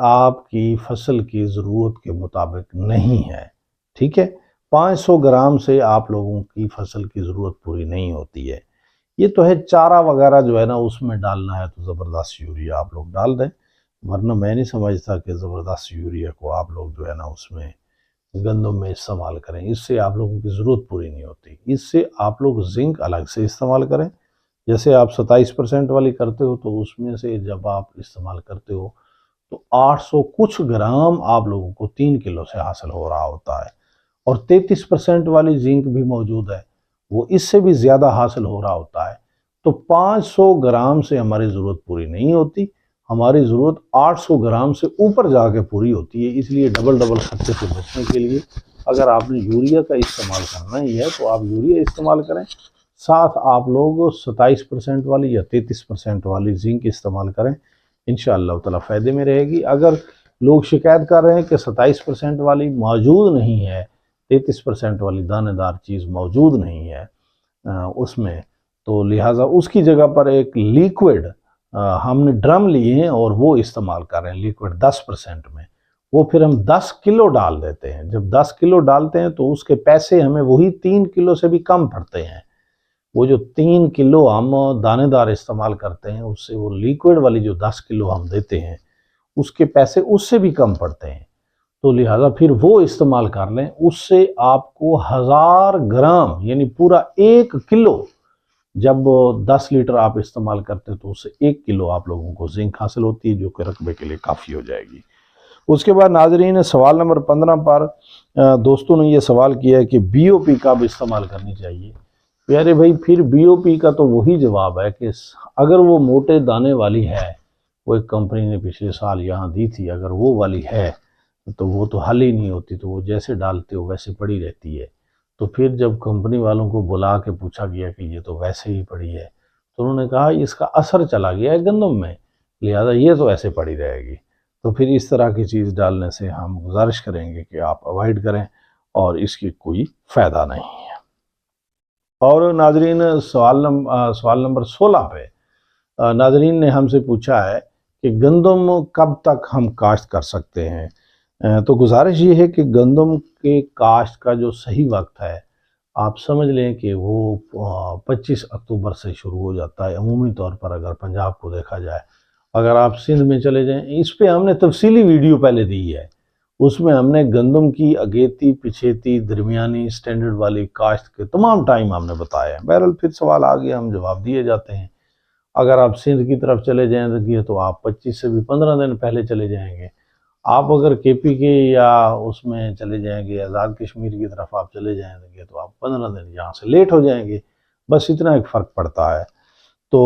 آپ کی فصل کی ضرورت کے مطابق نہیں ہے، ٹھیک ہے؟ 500 گرام سے آپ لوگوں کی فصل کی ضرورت پوری نہیں ہوتی ہے۔ یہ تو ہے چارہ وغیرہ جو ہے نا اس میں ڈالنا ہے تو زبردست یوریا آپ لوگ ڈال دیں، ورنہ میں نہیں سمجھتا کہ زبردست یوریا کو آپ لوگ جو ہے نا اس میں گندم میں استعمال کریں، اس سے آپ لوگوں کی ضرورت پوری نہیں ہوتی۔ اس سے آپ لوگ زنک الگ سے استعمال کریں، جیسے آپ 27% والی کرتے ہو تو اس میں سے جب آپ استعمال کرتے ہو تو 800 کچھ گرام آپ لوگوں کو 3 کلو سے حاصل ہو رہا ہوتا ہے، اور 33% والی زنک بھی موجود ہے، وہ اس سے بھی زیادہ حاصل ہو رہا ہوتا ہے۔ تو 500 گرام سے ہماری ضرورت پوری نہیں ہوتی، ہماری ضرورت 800 گرام سے اوپر جا کے پوری ہوتی ہے، اس لیے ڈبل خرچے سے بچنے کے لیے اگر آپ نے یوریا کا استعمال کرنا ہی ہے تو آپ یوریا استعمال کریں، ساتھ آپ لوگ 27% والی یا 33% والی زنک استعمال کریں، انشاءاللہ تعالی فائدے میں رہے گی۔ اگر لوگ شکایت کر رہے ہیں کہ 27% والی موجود نہیں ہے، 33% والی دانے دار چیز موجود نہیں ہے اس میں، تو لہٰذا اس کی جگہ پر ایک لیکوڈ ہم نے ڈرم لیے ہیں اور وہ استعمال کر رہے ہیں لیکوڈ 10% میں، وہ پھر ہم 10 کلو ڈال دیتے ہیں۔ جب 10 کلو ڈالتے ہیں تو اس کے پیسے ہمیں وہی 3 کلو سے بھی کم پڑتے ہیں۔ وہ جو 3 کلو ہم دانے دار استعمال کرتے ہیں اس سے وہ لیکوڈ والی جو 10 کلو ہم دیتے ہیں اس کے پیسے اس سے بھی کم پڑتے ہیں، تو لہٰذا پھر وہ استعمال کر لیں۔ اس سے آپ کو 1000 گرام یعنی پورا 1 کلو، جب 10 لیٹر آپ استعمال کرتے تو اس سے 1 کلو آپ لوگوں کو زنک حاصل ہوتی ہے، جو کہ رقبے کے لیے کافی ہو جائے گی۔ اس کے بعد ناظرین سوال نمبر 15 پر دوستوں نے یہ سوال کیا ہے کہ بی او پی کب استعمال کرنی چاہیے۔ پیارے بھائی، پھر بی او پی کا تو وہی جواب ہے کہ اگر وہ موٹے دانے والی ہے، وہ ایک کمپنی نے پچھلے سال یہاں دی تھی، اگر وہ والی ہے تو وہ تو حل ہی نہیں ہوتی، تو وہ جیسے ڈالتے ہو ویسے پڑی رہتی ہے۔ تو پھر جب کمپنی والوں کو بلا کے پوچھا گیا کہ یہ تو ویسے ہی پڑی ہے، تو انہوں نے کہا اس کا اثر چلا گیا ہے گندم میں، لہذا یہ تو ایسے پڑی رہے گی۔ تو پھر اس طرح کی چیز ڈالنے سے ہم گزارش کریں گے کہ آپ اوائڈ کریں، اور اس کی کوئی فائدہ نہیں ہے۔ اور ناظرین سوال نمبر 16 پہ ناظرین نے ہم سے پوچھا ہے کہ گندم کب تک ہم کاشت کر سکتے ہیں۔ تو گزارش یہ ہے کہ گندم کے کاشت کا جو صحیح وقت ہے آپ سمجھ لیں کہ وہ 25 اکتوبر سے شروع ہو جاتا ہے عمومی طور پر، اگر پنجاب کو دیکھا جائے۔ اگر آپ سندھ میں چلے جائیں، اس پہ ہم نے تفصیلی ویڈیو پہلے دی ہے، اس میں ہم نے گندم کی اگیتی، پچھیتی، درمیانی، سٹینڈرڈ والی کاشت کے تمام ٹائم ہم نے بتایا ہے۔ بہرحال پھر سوال آ گیا، ہم جواب دیے جاتے ہیں۔ اگر آپ سندھ کی طرف چلے جائیں تو آپ 25 سے بھی 15 دن پہلے چلے جائیں گے۔ آپ اگر کے پی کے یا اس میں چلے جائیں گے، آزاد کشمیر کی طرف آپ چلے جائیں گے تو آپ 15 دن یہاں سے لیٹ ہو جائیں گے، بس اتنا ایک فرق پڑتا ہے۔ تو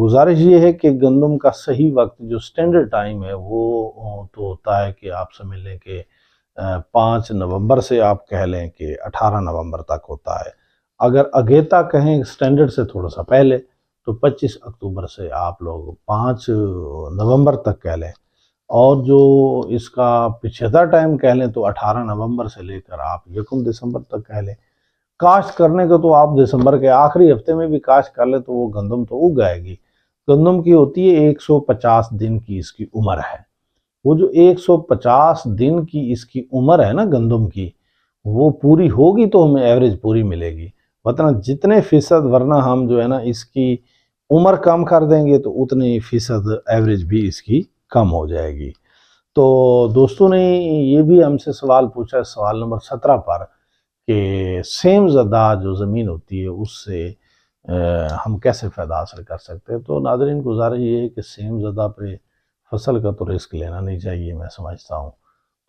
گزارش یہ ہے کہ گندم کا صحیح وقت جو سٹینڈرڈ ٹائم ہے وہ تو ہوتا ہے کہ آپ سمجھ لیں کہ 5 نومبر سے آپ کہہ لیں کہ 18 نومبر تک ہوتا ہے۔ اگر اگیتا کہیں سٹینڈرڈ سے تھوڑا سا پہلے تو 25 اکتوبر سے آپ لوگ 5 نومبر تک کہہ لیں، اور جو اس کا پچھیتا ٹائم کہہ لیں تو 18 نومبر سے لے کر آپ 1 دسمبر تک کہہ لیں۔ کاشت کرنے کو تو آپ دسمبر کے آخری ہفتے میں بھی کاشت کر لیں تو وہ گندم تو اگ جائے گی۔ گندم کی ہوتی ہے 150 دن کی اس کی عمر ہے، وہ جو 150 دن کی اس کی عمر ہے نا گندم کی، وہ پوری ہوگی تو ہمیں ایوریج پوری ملے گی، ورنہ جتنے فیصد ورنہ ہم جو ہے نا اس کی عمر کم کر دیں گے تو اتنے فیصد ایوریج بھی اس کی کم ہو جائے گی۔ تو دوستوں نے یہ بھی ہم سے سوال پوچھا سوال نمبر 17 پر کہ سیم زدہ جو زمین ہوتی ہے اس سے ہم کیسے فائدہ حاصل کر سکتے ہیں۔ تو ناظرین گزارش یہ ہے کہ سیم زدہ پہ فصل کا تو رسک لینا نہیں چاہیے، میں سمجھتا ہوں۔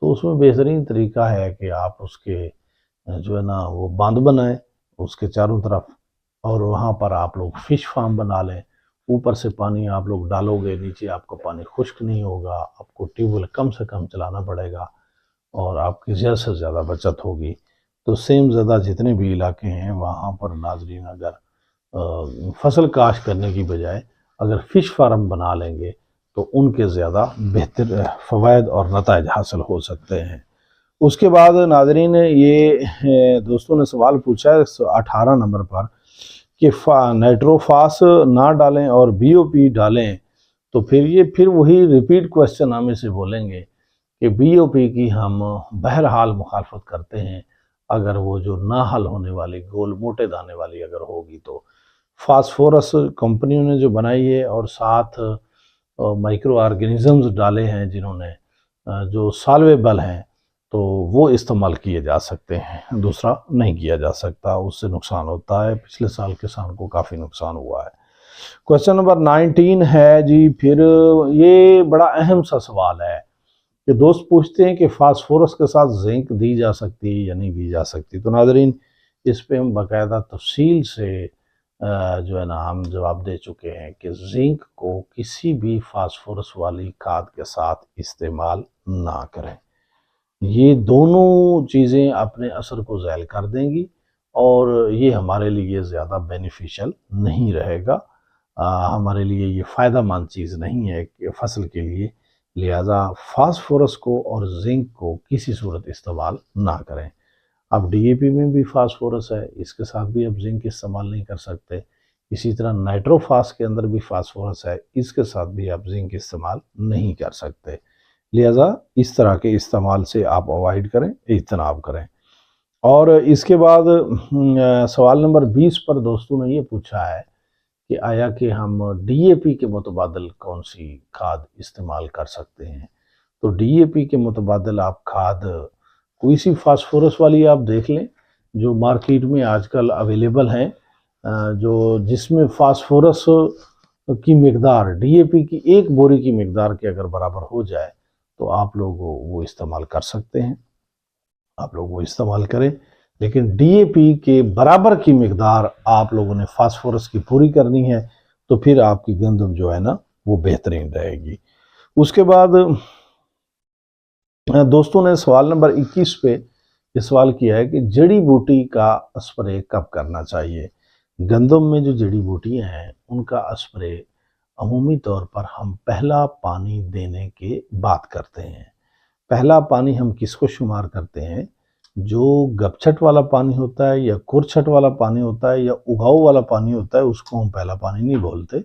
تو اس میں بہترین طریقہ ہے کہ آپ اس کے جو ہے نا وہ باندھ بنائیں اس کے چاروں طرف، اور وہاں پر آپ لوگ فش فارم بنا لیں۔ اوپر سے پانی آپ لوگ ڈالو گے، نیچے آپ کا پانی خشک نہیں ہوگا، آپ کو ٹیوب ویل کم سے کم چلانا پڑے گا اور آپ کی زیادہ سے زیادہ بچت ہوگی۔ تو سیم زدہ جتنے بھی علاقے ہیں وہاں پر ناظرین اگر فصل کاشت کرنے کی بجائے اگر فش فارم بنا لیں گے تو ان کے زیادہ بہتر فوائد اور نتائج حاصل ہو سکتے ہیں۔ اس کے بعد ناظرین یہ دوستوں نے سوال پوچھا ہے 18 نمبر پر کہ نائٹروفاس نہ ڈالیں اور بی او پی ڈالیں، تو پھر وہی ریپیٹ کویسچن ہم اسے بولیں گے کہ بی او پی کی ہم بہرحال مخالفت کرتے ہیں اگر وہ جو نہ حل ہونے والی گول موٹے دانے والی اگر ہوگی تو۔ فاسفورس کمپنیوں نے جو بنائی ہے اور ساتھ مائکرو آرگینزمز ڈالے ہیں جنہوں نے جو سالویبل ہیں، تو وہ استعمال کیے جا سکتے ہیں، دوسرا نہیں کیا جا سکتا، اس سے نقصان ہوتا ہے۔ پچھلے سال کسان کو کافی نقصان ہوا ہے۔ کویسچن نمبر 19 ہے جی، پھر یہ بڑا اہم سا سوال ہے کہ دوست پوچھتے ہیں کہ فاسفورس کے ساتھ زنک دی جا سکتی یا نہیں دی جا سکتی۔ تو ناظرین اس پہ ہم باقاعدہ تفصیل سے جو ہے نا ہم جواب دے چکے ہیں کہ زنک کو کسی بھی فاسفورس والی کھاد کے ساتھ استعمال نہ کریں. یہ دونوں چیزیں اپنے اثر کو زائل کر دیں گی اور یہ ہمارے لیے زیادہ بینیفیشل نہیں رہے گا، ہمارے لیے یہ فائدہ مند چیز نہیں ہے کہ فصل کے لیے. لہذا فاسفورس کو اور زنک کو کسی صورت استعمال نہ کریں. اب ڈی اے پی میں بھی فاسفورس ہے، اس کے ساتھ بھی اب زنک استعمال نہیں کر سکتے. اسی طرح نائٹروفاس کے اندر بھی فاسفورس ہے، اس کے ساتھ بھی آپ زنک استعمال نہیں کر سکتے. لہذا اس طرح کے استعمال سے آپ اوائڈ کریں، اجتناب کریں. اور اس کے بعد سوال نمبر 20 پر دوستوں نے یہ پوچھا ہے کہ آیا کہ ہم ڈی اے پی کے متبادل کون سی کھاد استعمال کر سکتے ہیں. تو ڈی اے پی کے متبادل آپ کھاد کوئی سی فاسفورس والی آپ دیکھ لیں جو مارکیٹ میں آج کل اویلیبل ہیں، جس میں فاسفورس کی مقدار ڈی اے پی کی ایک بوری کی مقدار کے اگر برابر ہو جائے تو آپ لوگ وہ استعمال کر سکتے ہیں، آپ لوگ وہ استعمال کریں. لیکن ڈی اے پی کے برابر کی مقدار آپ لوگوں نے فاسفورس کی پوری کرنی ہے تو پھر آپ کی گندم جو ہے نا وہ بہترین رہے گی. اس کے بعد دوستوں نے سوال نمبر 21 پہ یہ سوال کیا ہے کہ جڑی بوٹی کا اسپرے کب کرنا چاہیے. گندم میں جو جڑی بوٹیاں ہیں ان کا اسپرے عمومی طور پر ہم پہلا پانی دینے کے بعد کرتے ہیں. پہلا پانی ہم کس کو شمار کرتے ہیں؟ جو گپچھٹ والا پانی ہوتا ہے یا کرچھٹ والا پانی ہوتا ہے یا اگاؤ والا پانی ہوتا ہے اس کو ہم پہلا پانی نہیں بولتے،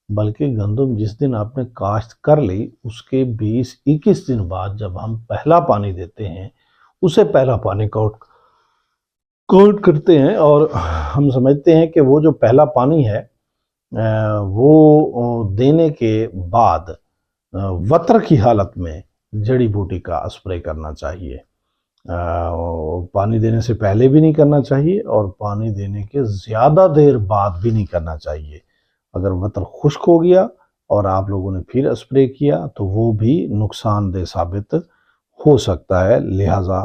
بلکہ گندم جس دن آپ نے کاشت کر لی اس کے 20-21 دن بعد جب ہم پہلا پانی دیتے ہیں اسے پہلا پانی کاؤنٹ کرتے ہیں. اور ہم سمجھتے ہیں کہ وہ جو پہلا پانی ہے وہ دینے کے بعد وتر کی حالت میں جڑی بوٹی کا اسپرے کرنا چاہیے. پانی دینے سے پہلے بھی نہیں کرنا چاہیے اور پانی دینے کے زیادہ دیر بعد بھی نہیں کرنا چاہیے. اگر وتر خشک ہو گیا اور آپ لوگوں نے پھر اسپرے کیا تو وہ بھی نقصان دہ ثابت ہو سکتا ہے. لہٰذا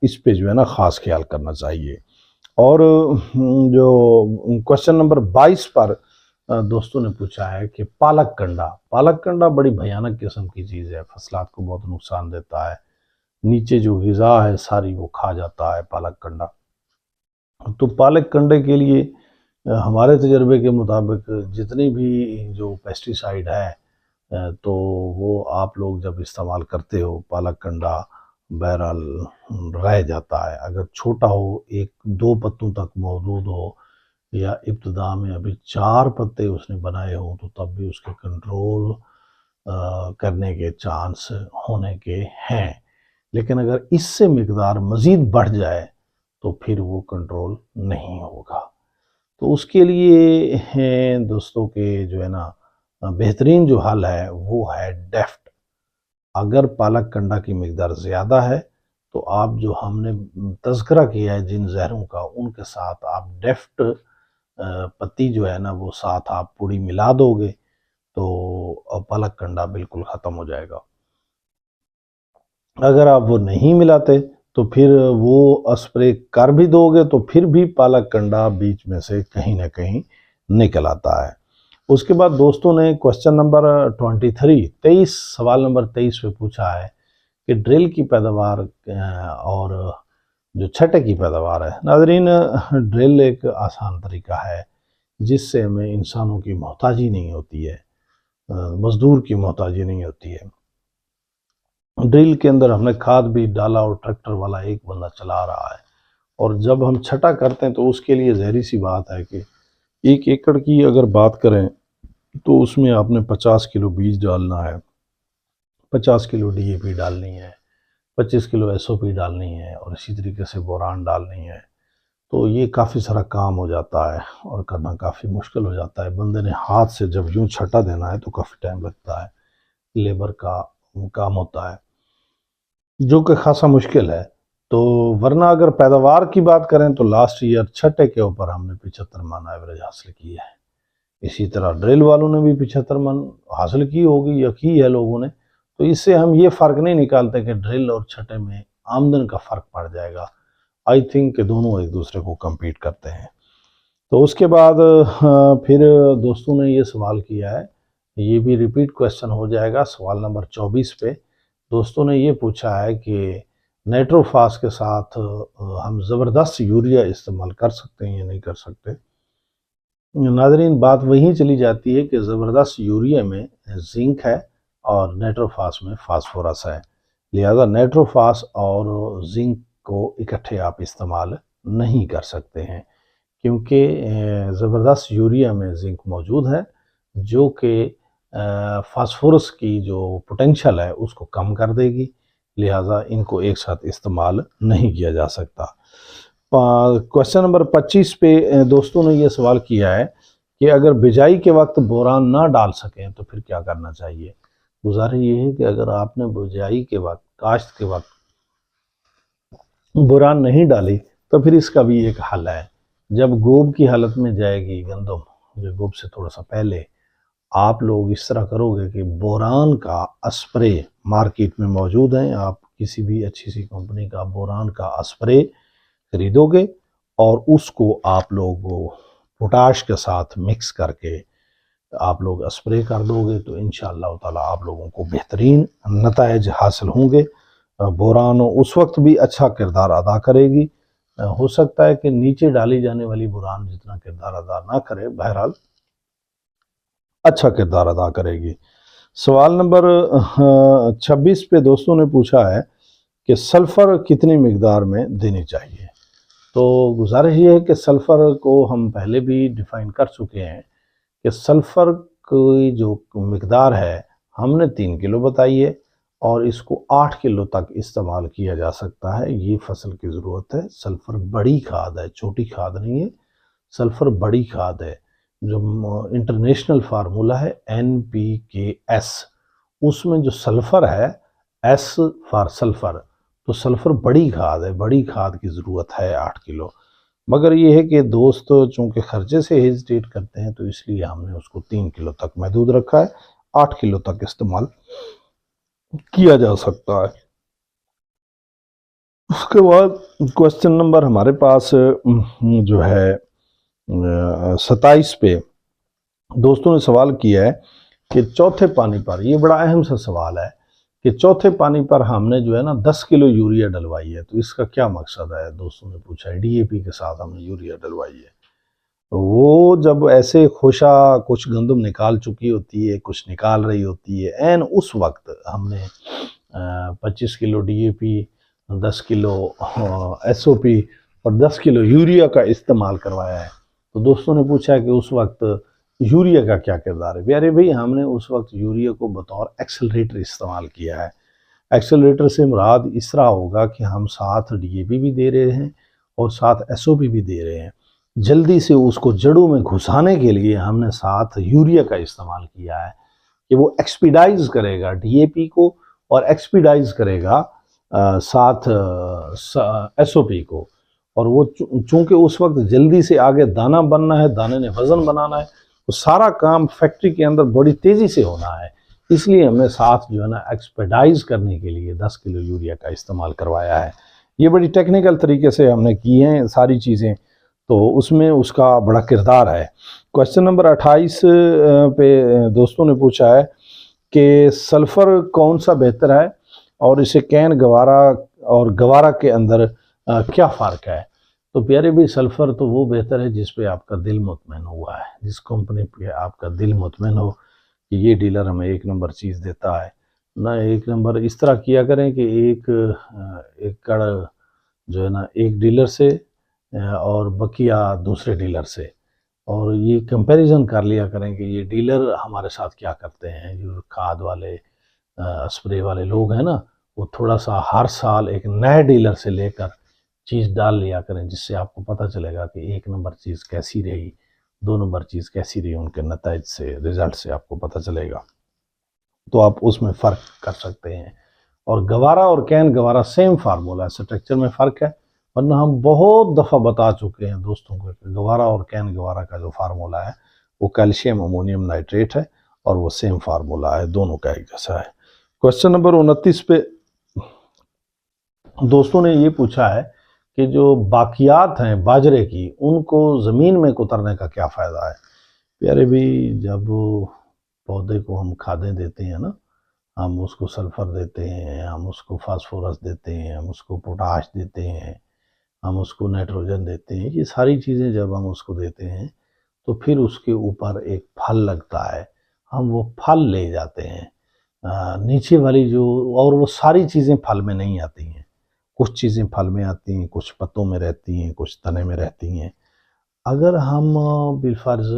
اس پہ جو ہے نا خاص خیال کرنا چاہیے. اور جو کوشچن نمبر 22 پر دوستوں نے پوچھا ہے کہ پالک کنڈا بڑی بھیانک قسم کی چیز ہے، فصلات کو بہت نقصان دیتا ہے، نیچے جو غذا ہے ساری وہ کھا جاتا ہے پالک کنڈا. تو پالک کنڈے کے لیے ہمارے تجربے کے مطابق جتنی بھی جو پیسٹی سائیڈ ہے تو وہ آپ لوگ جب استعمال کرتے ہو پالک کنڈا بہرحال رہ جاتا ہے. اگر چھوٹا ہو 1-2 پتوں تک موجود ہو یا ابتدا میں ابھی 4 پتے اس نے بنائے ہوں تو تب بھی اس کے کنٹرول کرنے کے چانس ہونے کے ہیں. لیکن اگر اس سے مقدار مزید بڑھ جائے تو پھر وہ کنٹرول نہیں ہوگا. تو اس کے لیے دوستوں کے جو ہے نا بہترین جو حل ہے وہ ہے ڈیفٹ. اگر پالک کنڈا کی مقدار زیادہ ہے تو آپ جو ہم نے تذکرہ کیا ہے جن زہروں کا ان کے ساتھ آپ ڈیفٹ پتی جو ہے نا وہ ساتھ آپ پوڑی ملا دو گے تو پالک کنڈا بالکل ختم ہو جائے گا. اگر آپ وہ نہیں ملاتے تو پھر وہ اسپرے کر بھی دو گے تو پھر بھی پالک کنڈا بیچ میں سے کہیں نہ کہیں نکل آتا ہے. اس کے بعد دوستوں نے کوشچن نمبر 23 سوال نمبر 23 پہ پوچھا ہے کہ ڈرل کی پیداوار اور جو چھٹے کی پیداوار ہے. ناظرین ڈرل ایک آسان طریقہ ہے جس سے ہمیں انسانوں کی محتاجی نہیں ہوتی ہے، مزدور کی محتاجی نہیں ہوتی ہے. ڈرل کے اندر ہم نے کھاد بھی ڈالا اور ٹریکٹر والا ایک بندہ چلا رہا ہے. اور جب ہم چھٹا کرتے ہیں تو اس کے لیے ظاہری سی بات ہے کہ 1 ایکڑ کی اگر بات کریں تو اس میں آپ نے 50 کلو بیج ڈالنا ہے، 50 کلو ڈی اے پی ڈالنی ہے، 25 کلو ایس او پی ڈالنی ہے اور اسی طریقے سے بوران ڈالنی ہے. تو یہ کافی سارا کام ہو جاتا ہے اور کرنا کافی مشکل ہو جاتا ہے. بندے نے ہاتھ سے جب یوں چھٹا دینا ہے تو کافی ٹائم لگتا ہے، لیبر کا کام ہوتا ہے جو کہ خاصا مشکل ہے. تو ورنہ اگر پیداوار کی بات کریں تو لاسٹ ایئر چھٹے کے اوپر ہم نے 75 من ایوریج حاصل کی ہے. اسی طرح ڈرل والوں نے بھی 75 من حاصل کی ہوگی یا کی ہے لوگوں نے. تو اس سے ہم یہ فرق نہیں نکالتے کہ ڈرل اور چھٹے میں آمدن کا فرق پڑ جائے گا. آئی تھنک کہ دونوں ایک دوسرے کو کمپیٹ کرتے ہیں. تو اس کے بعد پھر دوستوں نے یہ سوال کیا ہے، یہ بھی ریپیٹ کویسچن ہو جائے گا، سوال نمبر 24 پہ دوستوں نے یہ پوچھا ہے کہ نیٹروفاس کے ساتھ ہم زبردست یوریا استعمال کر سکتے ہیں یا نہیں کر سکتے؟ ناظرین، بات وہیں چلی جاتی ہے کہ زبردست یوریا میں زنک ہے اور نیٹروفاس میں فاسفورس ہے، لہذا نیٹروفاس اور زنک کو اکٹھے آپ استعمال نہیں کر سکتے ہیں، کیونکہ زبردست یوریا میں زنک موجود ہے جو کہ فاسفورس کی جو پوٹینشل ہے اس کو کم کر دے گی، لہٰذا ان کو ایک ساتھ استعمال نہیں کیا جا سکتا۔ کویسچن نمبر 25 پہ دوستوں نے یہ سوال کیا ہے کہ اگر بجائی کے وقت بوران نہ ڈال سکیں تو پھر کیا کرنا چاہیے؟ گزارش یہ ہے کہ اگر آپ نے بجائی کے وقت، کاشت کے وقت بوران نہیں ڈالی تو پھر اس کا بھی ایک حل ہے۔ جب گوب کی حالت میں جائے گی گندم، جو گوب سے تھوڑا سا پہلے، آپ لوگ اس طرح کرو گے کہ بوران کا اسپرے مارکیٹ میں موجود ہیں، آپ کسی بھی اچھی سی کمپنی کا بوران کا اسپرے خریدو گے اور اس کو آپ لوگ پوٹاش کے ساتھ مکس کر کے آپ لوگ اسپرے کر دو گے تو انشاءاللہ تعالیٰ آپ لوگوں کو بہترین نتائج حاصل ہوں گے۔ بوران اس وقت بھی اچھا کردار ادا کرے گی، ہو سکتا ہے کہ نیچے ڈالی جانے والی بوران جتنا کردار ادا نہ کرے، بہرحال اچھا کردار ادا کرے گی۔ سوال نمبر 26 پہ دوستوں نے پوچھا ہے کہ سلفر کتنی مقدار میں دینی چاہیے؟ تو گزارش یہ ہے کہ سلفر کو ہم پہلے بھی ڈیفائن کر چکے ہیں کہ سلفر کی جو مقدار ہے ہم نے 3 کلو بتائی ہے اور اس کو 8 کلو تک استعمال کیا جا سکتا ہے۔ یہ فصل کی ضرورت ہے، سلفر بڑی کھاد ہے، چھوٹی کھاد نہیں ہے، سلفر بڑی کھاد ہے۔ جو انٹرنیشنل فارمولا ہے NPKS، اس میں جو سلفر ہے S فار سلفر، تو سلفر بڑی کھاد ہے، بڑی کھاد کی ضرورت ہے 8 کلو۔ مگر یہ ہے کہ دوست چونکہ خرچے سے ہیزیٹیٹ کرتے ہیں تو اس لیے ہم نے اس کو 3 کلو تک محدود رکھا ہے، 8 کلو تک استعمال کیا جا سکتا ہے۔ اس کے بعد کویسچن نمبر ہمارے پاس جو ہے 27 پہ دوستوں نے سوال کیا ہے کہ چوتھے پانی پر، یہ بڑا اہم سا سوال ہے کہ چوتھے پانی پر ہم نے جو ہے نا 10 کلو یوریا ڈلوائی ہے، تو اس کا کیا مقصد ہے؟ دوستوں نے پوچھا ہے DAP کے ساتھ ہم نے یوریا ڈلوائی ہے۔ وہ جب ایسے خوشا کچھ گندم نکال چکی ہوتی ہے، کچھ نکال رہی ہوتی ہے، این اس وقت ہم نے 25 کلو DAP، 10 کلو SOP اور 10 کلو یوریا کا استعمال کروایا ہے۔ تو دوستوں نے پوچھا کہ اس وقت یوریا کا کیا کردار ہے؟ پیارے بھائی، ہم نے اس وقت یوریا کو بطور ایکسلریٹر استعمال کیا ہے۔ ایکسلریٹر سے مراد اس طرح ہوگا کہ ہم ساتھ DAP بھی دے رہے ہیں اور ساتھ SOP بھی دے رہے ہیں۔ جلدی سے اس کو جڑوں میں گھسانے کے لیے ہم نے ساتھ یوریا کا استعمال کیا ہے کہ وہ ایکسپیڈائز کرے گا DAP کو اور ایکسپیڈائز کرے گا ساتھ SOP کو، اور وہ چونکہ اس وقت جلدی سے آگے دانہ بننا ہے، دانے نے وزن بنانا ہے، تو سارا کام فیکٹری کے اندر بڑی تیزی سے ہونا ہے، اس لیے ہم نے ساتھ جو ہے نا ایکسپیڈائز کرنے کے لیے 10 کلو یوریا کا استعمال کروایا ہے۔ یہ بڑی ٹیکنیکل طریقے سے ہم نے کی ہیں ساری چیزیں، تو اس میں اس کا بڑا کردار ہے۔ کویسچن نمبر 28 پہ دوستوں نے پوچھا ہے کہ سلفر کون سا بہتر ہے اور اسے کین گوارا اور گوارا کے اندر کیا فرق ہے؟ تو پیارے بھی سلفر تو وہ بہتر ہے جس پہ آپ کا دل مطمئن ہوا ہے، جس کمپنی پہ آپ کا دل مطمئن ہو کہ یہ ڈیلر ہمیں 1 نمبر چیز دیتا ہے۔ نہ 1 نمبر اس طرح کیا کریں کہ ایک کڑ جو ہے نا ایک ڈیلر سے اور بقیہ دوسرے ڈیلر سے، اور یہ کمپیریزن کر لیا کریں کہ یہ ڈیلر ہمارے ساتھ کیا کرتے ہیں۔ جو کھاد والے اسپرے والے لوگ ہیں نا، وہ تھوڑا سا ہر سال ایک نئے ڈیلر سے لے کر چیز ڈال لیا کریں، جس سے آپ کو پتہ چلے گا کہ 1 نمبر چیز کیسی رہی، 2 نمبر چیز کیسی رہی، ان کے نتائج سے، رزلٹ سے آپ کو پتہ چلے گا، تو آپ اس میں فرق کر سکتے ہیں۔ اور گوارا اور کین گوارا سیم فارمولا ہے، سٹرکچر میں فرق ہے، ورنہ ہم بہت دفعہ بتا چکے ہیں دوستوں کو کہ گوارا اور کین گوارا کا جو فارمولا ہے وہ کیلشیم امونیم نائٹریٹ ہے اور وہ سیم فارمولا ہے، دونوں کا ایک جیسا ہے۔ کویسچن نمبر 29 پہ دوستوں نے یہ پوچھا ہے کہ کہ جو باقیات ہیں باجرے کی ان کو زمین میں کترنے کا کیا فائدہ ہے؟ پیارے بھی جب پودے کو ہم کھادیں دیتے ہیں نا، ہم اس کو سلفر دیتے ہیں، ہم اس کو فاسفورس دیتے ہیں، ہم اس کو پوٹاش دیتے ہیں، ہم اس کو نائٹروجن دیتے ہیں، یہ ساری چیزیں جب ہم اس کو دیتے ہیں تو پھر اس کے اوپر ایک پھل لگتا ہے، ہم وہ پھل لے جاتے ہیں نیچے والی جو، اور وہ ساری چیزیں پھل میں نہیں آتی ہیں، کچھ چیزیں پھل میں آتی ہیں، کچھ پتوں میں رہتی ہیں، کچھ تنے میں رہتی ہیں۔ اگر ہم بالفرض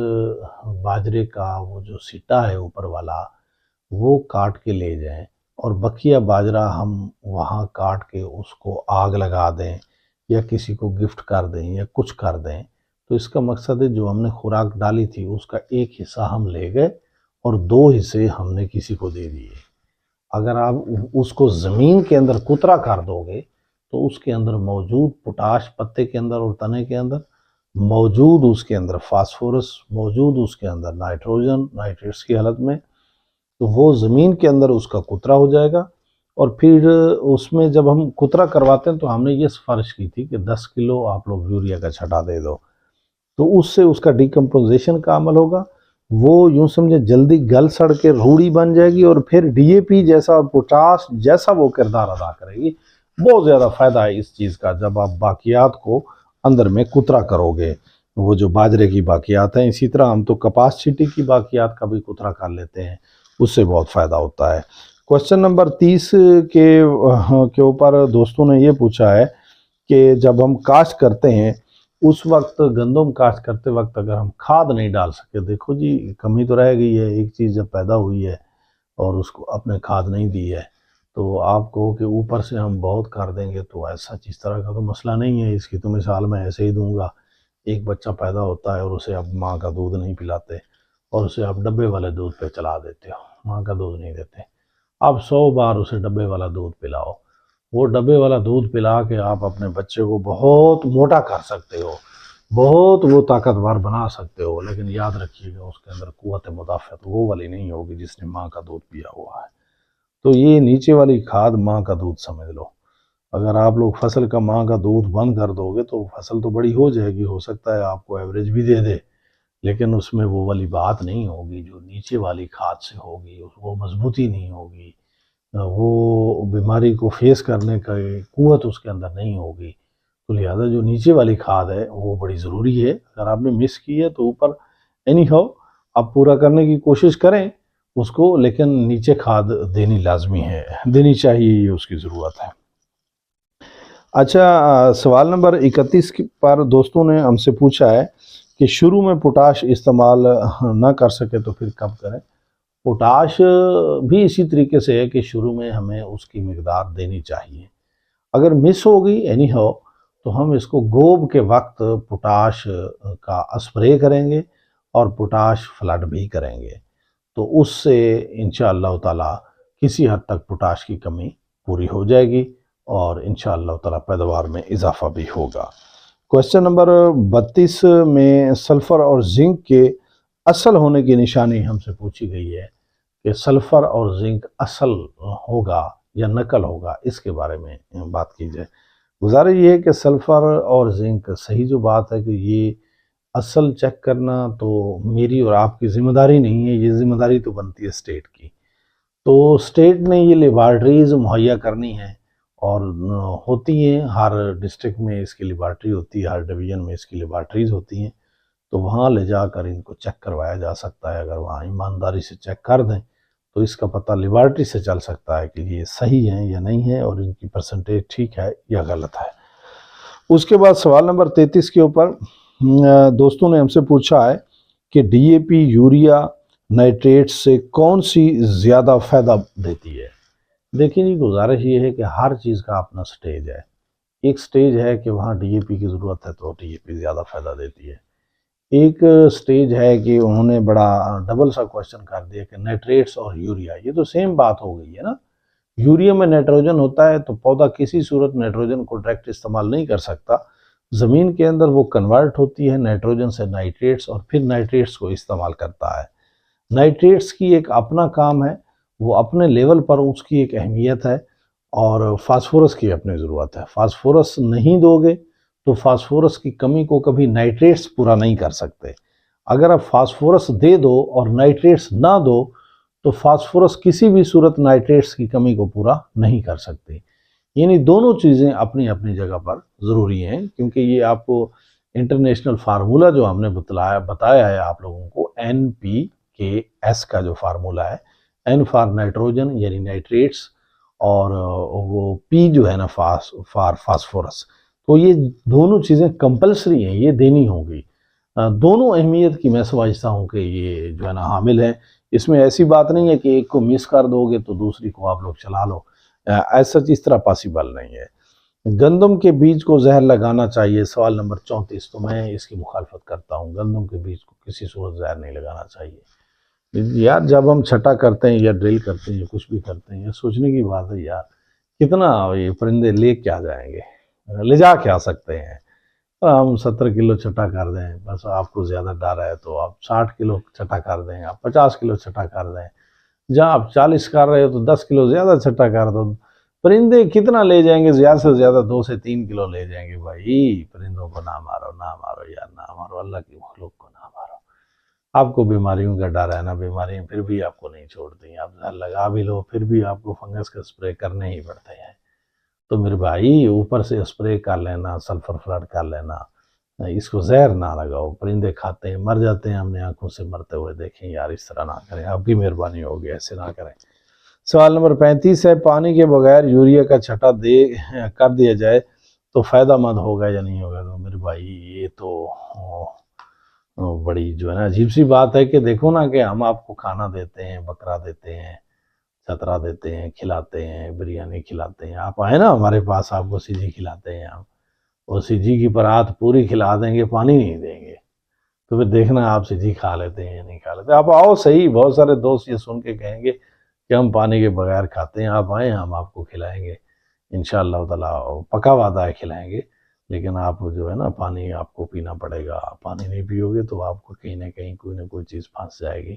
باجرے کا وہ جو سٹا ہے اوپر والا وہ کاٹ کے لے جائیں اور بقیہ باجرہ ہم وہاں کاٹ کے اس کو آگ لگا دیں یا کسی کو گفٹ کر دیں یا کچھ کر دیں، تو اس کا مقصد ہے جو ہم نے خوراک ڈالی تھی اس کا ایک حصہ ہم لے گئے اور 2 حصے ہم نے کسی کو دے دیے۔ اگر آپ اس کو زمین کے اندر کترا کر دو گے تو اس کے اندر موجود پوٹاش پتے کے اندر اور تنے کے اندر موجود، اس کے اندر فاسفورس موجود، اس کے اندر نائٹروجن نائٹریٹس کی حالت میں، تو وہ زمین کے اندر اس کا کترا ہو جائے گا۔ اور پھر اس میں جب ہم کترا کرواتے ہیں تو ہم نے یہ سفارش کی تھی کہ 10 کلو آپ لوگ یوریا کا چھٹا دے دو، تو اس سے اس کا ڈیکمپوزیشن کا عمل ہوگا، وہ یوں سمجھے جلدی گل سڑ کے روڑی بن جائے گی اور پھر ڈی اے پی جیسا پوٹاش جیسا وہ کردار ادا کرے گی۔ بہت زیادہ فائدہ ہے اس چیز کا جب آپ باقیات کو اندر میں کترا کرو گے، وہ جو باجرے کی باقیات ہیں، اسی طرح ہم تو کپاس چھٹی کی باقیات کا بھی کترا کر لیتے ہیں، اس سے بہت فائدہ ہوتا ہے۔ کوسچن نمبر 30 کے اوپر دوستوں نے یہ پوچھا ہے کہ جب ہم کاشت کرتے ہیں اس وقت گندم کاشت کرتے وقت اگر ہم کھاد نہیں ڈال سکے، دیکھو جی کمی تو رہ گئی ہے، ایک چیز جب پیدا ہوئی ہے اور اس کو اپنے کھاد نہیں دی ہے تو آپ کہو کہ اوپر سے ہم بہت کر دیں گے، تو ایسا چیز طرح کا تو مسئلہ نہیں ہے۔ اس کی تو مثال میں ایسے ہی دوں گا، ایک بچہ پیدا ہوتا ہے اور اسے آپ ماں کا دودھ نہیں پلاتے اور اسے آپ ڈبے والے دودھ پہ چلا دیتے ہو، ماں کا دودھ نہیں دیتے، آپ 100 بار اسے ڈبے والا دودھ پلاؤ، وہ ڈبے والا دودھ پلا کے آپ اپنے بچے کو بہت موٹا کر سکتے ہو، بہت وہ طاقتور بنا سکتے ہو، لیکن یاد رکھیے گا اس کے اندر قوت مدافعت وہ والی نہیں ہوگی جس نے ماں کا دودھ پیا ہوا ہے۔ تو یہ نیچے والی کھاد ماں کا دودھ سمجھ لو۔ اگر آپ لوگ فصل کا ماں کا دودھ بند کر دو گے تو فصل تو بڑی ہو جائے گی، ہو سکتا ہے آپ کو ایوریج بھی دے دے، لیکن اس میں وہ والی بات نہیں ہوگی جو نیچے والی کھاد سے ہوگی، وہ مضبوطی نہیں ہوگی، وہ بیماری کو فیس کرنے کا قوت اس کے اندر نہیں ہوگی۔ تو لہذا جو نیچے والی کھاد ہے وہ بڑی ضروری ہے۔ اگر آپ نے مس کی ہے تو اوپر اینی ہاؤ آپ پورا کرنے کی کوشش کریں اس کو، لیکن نیچے کھاد دینی لازمی ہے، دینی چاہیے، یہ اس کی ضرورت ہے۔ اچھا، سوال نمبر 31 پر دوستوں نے ہم سے پوچھا ہے کہ شروع میں پوٹاش استعمال نہ کر سکے تو پھر کب کریں؟ پوٹاش بھی اسی طریقے سے ہے کہ شروع میں ہمیں اس کی مقدار دینی چاہیے، اگر مس ہو گئی اینی ہو تو ہم اس کو گوب کے وقت پوٹاش کا اسپرے کریں گے اور پوٹاش فلڈ بھی کریں گے، تو اس سے انشاءاللہ تعالی کسی حد تک پوٹاش کی کمی پوری ہو جائے گی اور انشاءاللہ تعالی پیداوار میں اضافہ بھی ہوگا۔ کوسچن نمبر 32 میں سلفر اور زنک کے اصل ہونے کی نشانی ہم سے پوچھی گئی ہے کہ سلفر اور زنک اصل ہوگا یا نقل ہوگا، اس کے بارے میں بات کی جائے۔ گزارش یہ ہے کہ سلفر اور زنک صحیح جو بات ہے کہ یہ اصل چیک کرنا تو میری اور آپ کی ذمہ داری نہیں ہے، یہ ذمہ داری تو بنتی ہے اسٹیٹ کی، تو اسٹیٹ نے یہ لیبارٹریز مہیا کرنی ہے اور ہوتی ہیں، ہر ڈسٹرکٹ میں اس کی لیبارٹری ہوتی ہے، ہر ڈویژن میں اس کی لیبارٹریز ہوتی ہیں، تو وہاں لے جا کر ان کو چیک کروایا جا سکتا ہے۔ اگر وہاں ایمانداری سے چیک کر دیں تو اس کا پتہ لیبارٹری سے چل سکتا ہے کہ یہ صحیح ہیں یا نہیں ہے اور ان کی پرسنٹیج ٹھیک ہے یا غلط ہے۔ اس کے بعد سوال نمبر 33 کے اوپر دوستوں نے ہم سے پوچھا ہے کہ D A P urea nitrate سے کون سی زیادہ فائدہ دیتی ہے؟ دیکھیں جی، گزارش یہ ہے کہ ہر چیز کا اپنا سٹیج ہے۔ ایک سٹیج ہے کہ وہاں ڈی اے پی کی ضرورت ہے تو ڈی اے پی زیادہ فائدہ دیتی ہے، ایک سٹیج ہے کہ انہوں نے بڑا ڈبل سا کوشچن کر دیا کہ نائٹریٹس اور یوریا، یہ تو سیم بات ہو گئی ہے نا، یوریا میں نائٹروجن ہوتا ہے تو پودا کسی صورت نائٹروجن کو ڈائریکٹ استعمال نہیں کر سکتا، زمین کے اندر وہ کنورٹ ہوتی ہے نائٹروجن سے نائٹریٹس اور پھر نائٹریٹس کو استعمال کرتا ہے۔ نائٹریٹس کی ایک اپنا کام ہے، وہ اپنے لیول پر اس کی ایک اہمیت ہے، اور فاسفورس کی اپنی ضرورت ہے۔ فاسفورس نہیں دو گے تو فاسفورس کی کمی کو کبھی نائٹریٹس پورا نہیں کر سکتے. اگر آپ فاسفورس دے دو اور نائٹریٹس نہ دو تو فاسفورس کسی بھی صورت نائٹریٹس کی کمی کو پورا نہیں کر سکتے. یعنی دونوں چیزیں اپنی اپنی جگہ پر ضروری ہیں، کیونکہ یہ آپ کو انٹرنیشنل فارمولہ جو ہم نے بتایا ہے آپ لوگوں کو، NPKS کا جو فارمولہ ہے، N فار نائٹروجن یعنی نائٹریٹس، اور وہ P جو ہے نا فار فاسفورس. تو یہ دونوں چیزیں کمپلسری ہیں، یہ دینی ہوں گی. دونوں اہمیت کی میں سمجھتا ہوں کہ یہ جو ہے نا حامل ہیں. اس میں ایسی بات نہیں ہے کہ ایک کو مس کر دو گے تو دوسری کو آپ لوگ چلا لو، ایسا اس طرح پاسبل نہیں ہے. گندم کے بیج کو زہر لگانا چاہیے، سوال نمبر 34. تو میں اس کی مخالفت کرتا ہوں، گندم کے بیج کو کسی صورت زہر نہیں لگانا چاہیے. یار جب ہم چھٹا کرتے ہیں یا ڈرل کرتے ہیں یا کچھ بھی کرتے ہیں، یہ سوچنے کی بات ہے یار کتنا یہ پرندے لے کیا جائیں گے، لے جا کے آ سکتے ہیں. ہم 70 کلو چھٹا کر دیں، بس آپ کو زیادہ ڈر ہے تو آپ 60 کلو چھٹا کر دیں، آپ 50 کلو چھٹا کر دیں. جہاں آپ 40 کر رہے ہو تو 10 کلو زیادہ چھٹا کر دو. پرندے کتنا لے جائیں گے؟ زیادہ سے زیادہ 2 سے 3 کلو لے جائیں گے. بھائی پرندوں کو نہ مارو، نہ مارو یار، نہ مارو، اللہ کی مخلوق کو نہ مارو. آپ کو بیماریوں کا ڈر ہے نا، بیماریاں پھر بھی آپ کو نہیں چھوڑتی. آپ زہر لگا بھی لو پھر بھی آپ کو فنگس کا اسپرے کرنے ہی پڑتے ہیں. تو میرے بھائی اوپر سے اسپرے کر لینا، سلفر فلڈ کر لینا، اس کو زہر نہ لگاؤ. پرندے کھاتے ہیں، مر جاتے ہیں، ہم نے آنکھوں سے مرتے ہوئے دیکھیں. یار اس طرح نہ کریں، آپ کی مہربانی ہوگی، ایسے نہ کریں. سوال نمبر 35 ہے، پانی کے بغیر یوریا کا چھٹا کر دیا جائے تو فائدہ مند ہوگا یا نہیں ہوگا؟ تو میرے بھائی یہ تو بڑی جو ہے نا عجیب سی بات ہے کہ دیکھو نا کہ ہم آپ کو کھانا دیتے ہیں، بکرا دیتے ہیں، چھترا دیتے ہیں، کھلاتے ہیں، بریانی کھلاتے ہیں. آپ آئے نا ہمارے پاس، آپ کو سیجی کھلاتے ہیں، ہم اور سیجی کی پرات پوری کھلا دیں گے، پانی نہیں دیں گے. تو پھر دیکھنا آپ سیجی کھا لیتے ہیں یا نہیں کھا لیتے. آپ آؤ صحیح، بہت سارے دوست یہ سن کے کہیں گے کہ ہم پانی کے بغیر کھاتے ہیں. آپ آئیں، ہم آپ کو کھلائیں گے انشاءاللہ تعالیٰ، پکا وعدہ ہے کھلائیں گے. لیکن آپ جو ہے نا پانی آپ کو پینا پڑے گا. پانی نہیں پیو گے تو آپ کو کہیں نہ کہیں کوئی نہ کوئی چیز پھنس جائے گی.